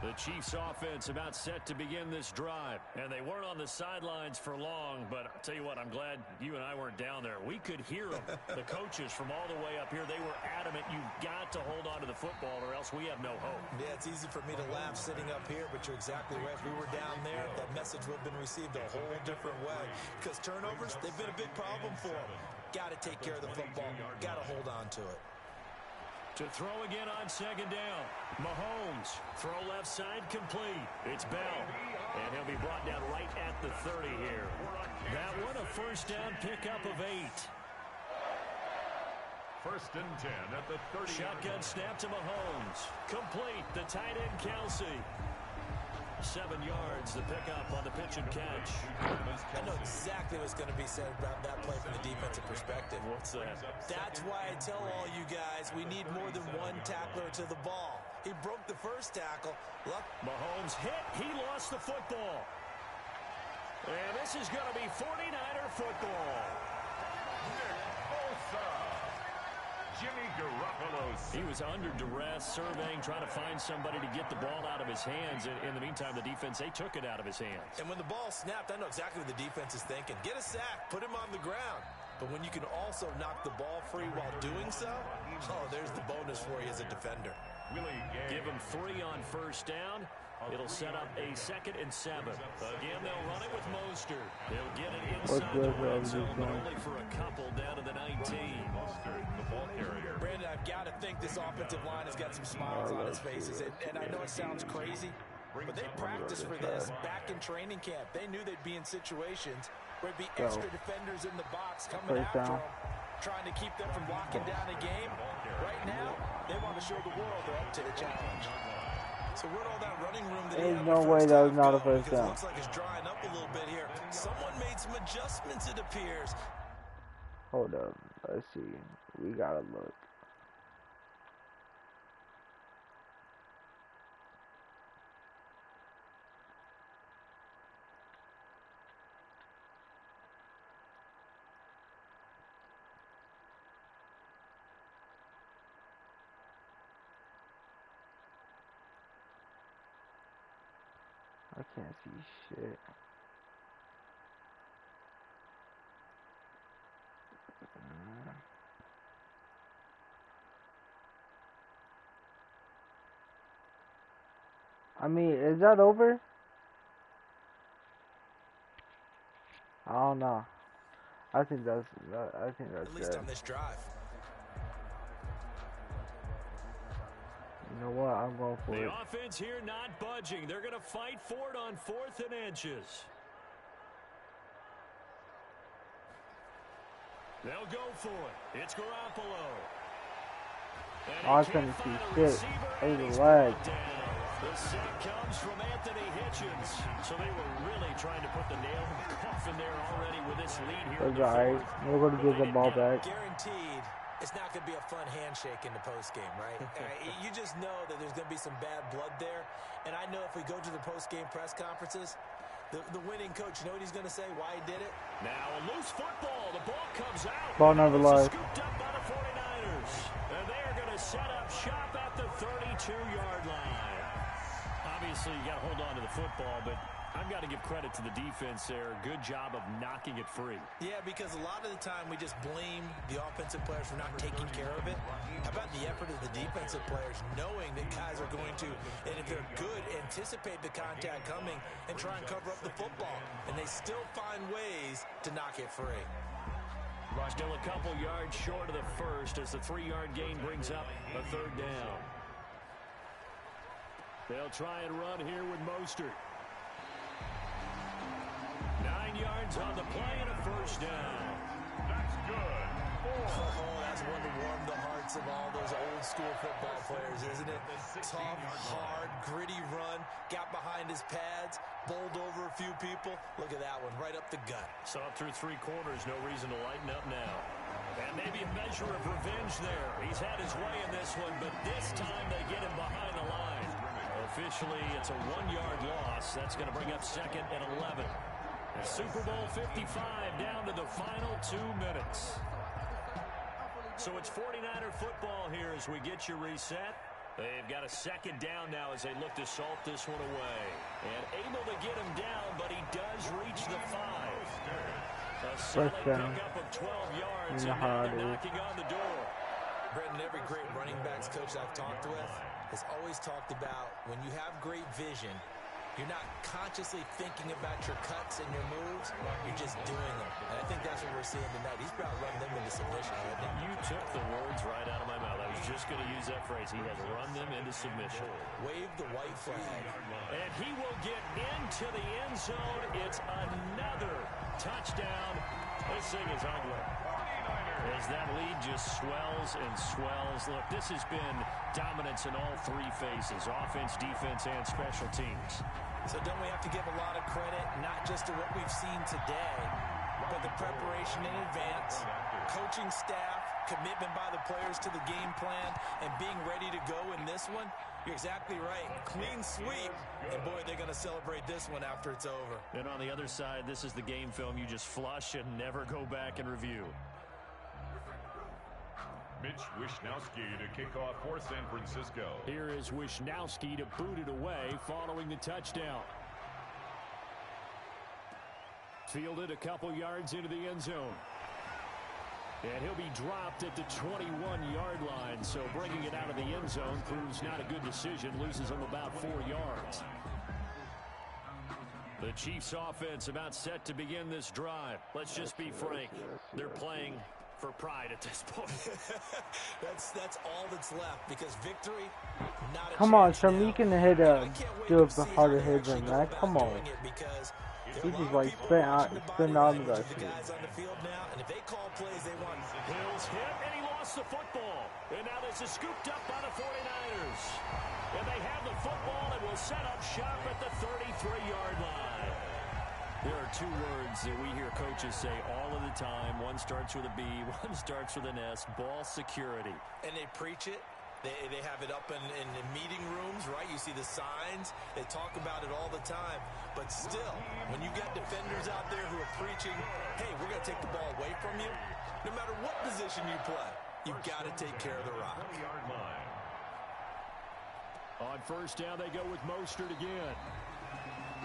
The Chiefs offense about set to begin this drive. And they weren't on the sidelines for long, but I'll tell you what, I'm glad you and I weren't down there. We could hear them. The coaches from all the way up here, they were adamant, you've got to hold on to the football or else we have no hope. Yeah, it's easy for me to laugh sitting up here, but you're exactly right. If we were down there, that message would have been received a whole different way. Because turnovers, they've been a big problem for them. Got to take care of the football. Got to hold on to it. To throw again on second down. Mahomes. Throw left side complete. It's Bell. And he'll be brought down right at the 30 here. That one a first down pickup of 8. First and 10 at the 30. Shotgun snap to Mahomes. Complete. The tight end Kelsey. 7 yards, the pickup on the pitch and catch. I know exactly what's going to be said about that play from the defensive perspective. What's that? That's why I tell all you guys we need more than one tackler to the ball. He broke the first tackle. Look. Mahomes hit. He lost the football. And this is going to be 49er football. Jimmy Garoppolo. He was under duress, surveying, trying to find somebody to get the ball out of his hands. In the meantime, the defense, they took it out of his hands. And when the ball snapped, I know exactly what the defense is thinking. Get a sack, put him on the ground. But when you can also knock the ball free while doing so, oh, there's the bonus for you as a defender. Give him 3 on first down. It'll set up a 2nd and 7. Again, they'll run it with Mostert. They'll get it inside the red zone, but only for a couple down to the 19. Brandon, I've got to think this offensive line has got some smiles on his faces. And I know it sounds crazy, but they practiced for this back in training camp. They knew they'd be in situations where it'd be extra defenders in the box coming after them, trying to keep them from locking down a game. Right now, they want to show the world they're up to the challenge. So where'd all that running room that There's no way that was not a first down. It looks like it's drying up a little bit here. Someone made some adjustments, it appears. Hold up. Let's see. We gotta look. I can't see shit. I mean, is that over? I don't know. I think that's At least good. on this drive. You know what? I'm going for it. The offense here not budging. They're going to fight for it on 4th and inches. They'll go for it. It's Garoppolo. I couldn't see shit. It was a lag. The sack comes from Anthony Hitchens. So they were really trying to put the nail in the coffin there already with this lead here. That's alright. We're going to get the ball back. Guaranteed, it's not going to be a fun handshake in the postgame, right? You just know that there's going to be some bad blood there. And I know if we go to the postgame press conferences, the winning coach, you know what he's going to say, why he did it? Now a loose football. The ball comes out. Ball never lies. Scooped up by the 49ers. And they are going to set up shop at the 32-yard line. Obviously, you got to hold on to the football, but I've got to give credit to the defense there. Good job of knocking it free. Yeah, because a lot of the time we just blame the offensive players for not taking care of it. How about the effort of the defensive players knowing that guys are going to, and if they're good, anticipate the contact coming and try and cover up the football. And they still find ways to knock it free. Still a couple yards short of the first as the 3-yard gain brings up a third down. They'll try and run here with Mostert. 9 yards on the play and a first down. That's good. Oh, that's one to warm the hearts of all those old school football players, isn't it? Tough, hard, gritty run, got behind his pads, bowled over a few people. Look at that one, right up the gut. Saw it through 3 quarters, no reason to lighten up now. And maybe a measure of revenge there. He's had his way in this one, but this time they get him behind the line. Officially, it's a 1-yard loss. That's going to bring up 2nd and 11. Super Bowl 55 down to the final 2 minutes. So it's 49er football here as we get you reset. They've got a 2nd down now as they look to salt this one away. And able to get him down, but he does reach the 5. A solid pickup of 12 yards, and now they're knocking on the door. Brendan, every great running backs coach I've talked with has always talked about when you have great vision, you're not consciously thinking about your cuts and your moves. You're just doing them. And I think that's what we're seeing tonight. He's about running them into submission. You took the words right out of my mouth. I was just going to use that phrase. He has run them into submission. Wave the white flag. And he will get into the end zone. It's another touchdown. This thing is ugly. As that lead just swells and swells. Look, this has been dominance in all 3 phases. Offense, defense, and special teams. So don't we have to give a lot of credit, not just to what we've seen today, but the preparation in advance, coaching staff, commitment by the players to the game plan, and being ready to go in this one? You're exactly right. Clean sweep. And, boy, they're going to celebrate this one after it's over. And on the other side, this is the game film you just flush and never go back and review. Mitch Wishnowsky to kick off for San Francisco. Here is Wishnowsky to boot it away following the touchdown. Fielded a couple yards into the end zone. And he'll be dropped at the 21-yard line. So bringing it out of the end zone proves not a good decision. Loses him about 4 yards. The Chiefs offense about set to begin this drive. Let's just be frank. They're playing for pride at this point. that's all that's left because victory, not a Come on, chance Sharm, now. you can hit do a harder hit Actually than go that. about Come on. doing it because He there are a just lot of like people spin watching the on body that language of the shit. guys on the field now, and if they call plays, they want. Hills hit, and he lost the football. And now this is scooped up by the 49ers. And they have the football and will set up shop at the 33-yard line. There are 2 words that we hear coaches say all of the time. One starts with a B, one starts with an S. Ball security. And they preach it. They have it up in meeting rooms, right? You see the signs. They talk about it all the time. But still, when you got defenders out there who are preaching, hey, we're going to take the ball away from you, no matter what position you play, you've got to take care of the rock. On first down, they go with Mostert again.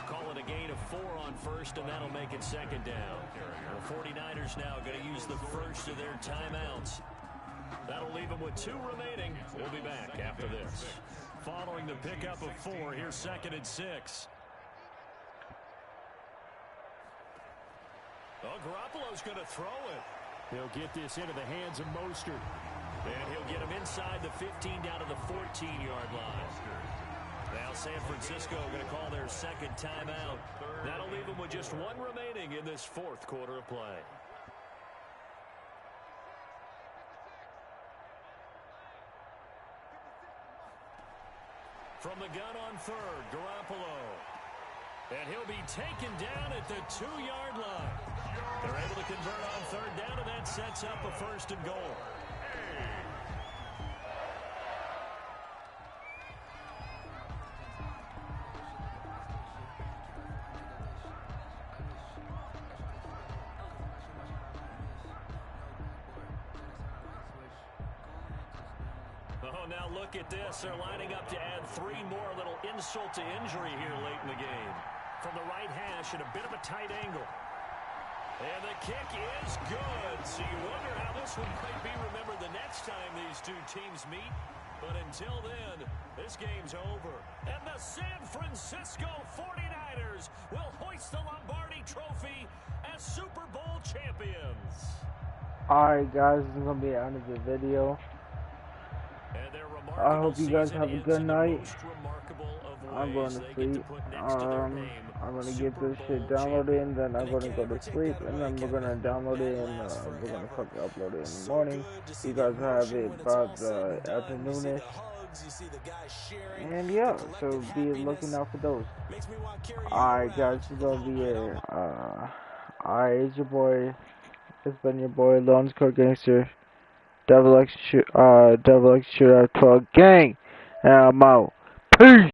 Call it a gain of 4 on first, and that'll make it 2nd down. The 49ers now going to use the first of their timeouts. That'll leave them with 2 remaining. We'll be back after this. Following the pickup of 4, here's 2nd and 6. Well, Garoppolo's going to throw it. He'll get this into the hands of Mostert. And he'll get him inside the 15 down to the 14-yard line. Now San Francisco going to call their 2nd timeout. That'll leave them with just 1 remaining in this 4th quarter of play. From the gun on 3rd, Garoppolo. And he'll be taken down at the 2-yard line. They're able to convert on 3rd down, and that sets up a 1st and goal. Oh, now look at this. They're lining up to add 3 more. A little insult to injury here late in the game. from the right hash at a bit of a tight angle. And the kick is good. So you wonder how this one might be remembered the next time these two teams meet. But until then, this game's over. And the San Francisco 49ers will hoist the Lombardi Trophy as Super Bowl champions. Alright guys, this is going to be the end of the video. I hope you guys have a good night. I'm going to sleep. I'm going to get this shit downloaded, and then I'm going to go to sleep, and then we're going to download it, and we're going to fucking upload it in the morning. You guys have it about the afternoonish. And yeah, so be looking out for those. Alright guys, this is going to be it. Alright, it's your boy. It's been your boy, Lone Score Gangster. Devil X Shootout 12 gang. And I'm out. Peace!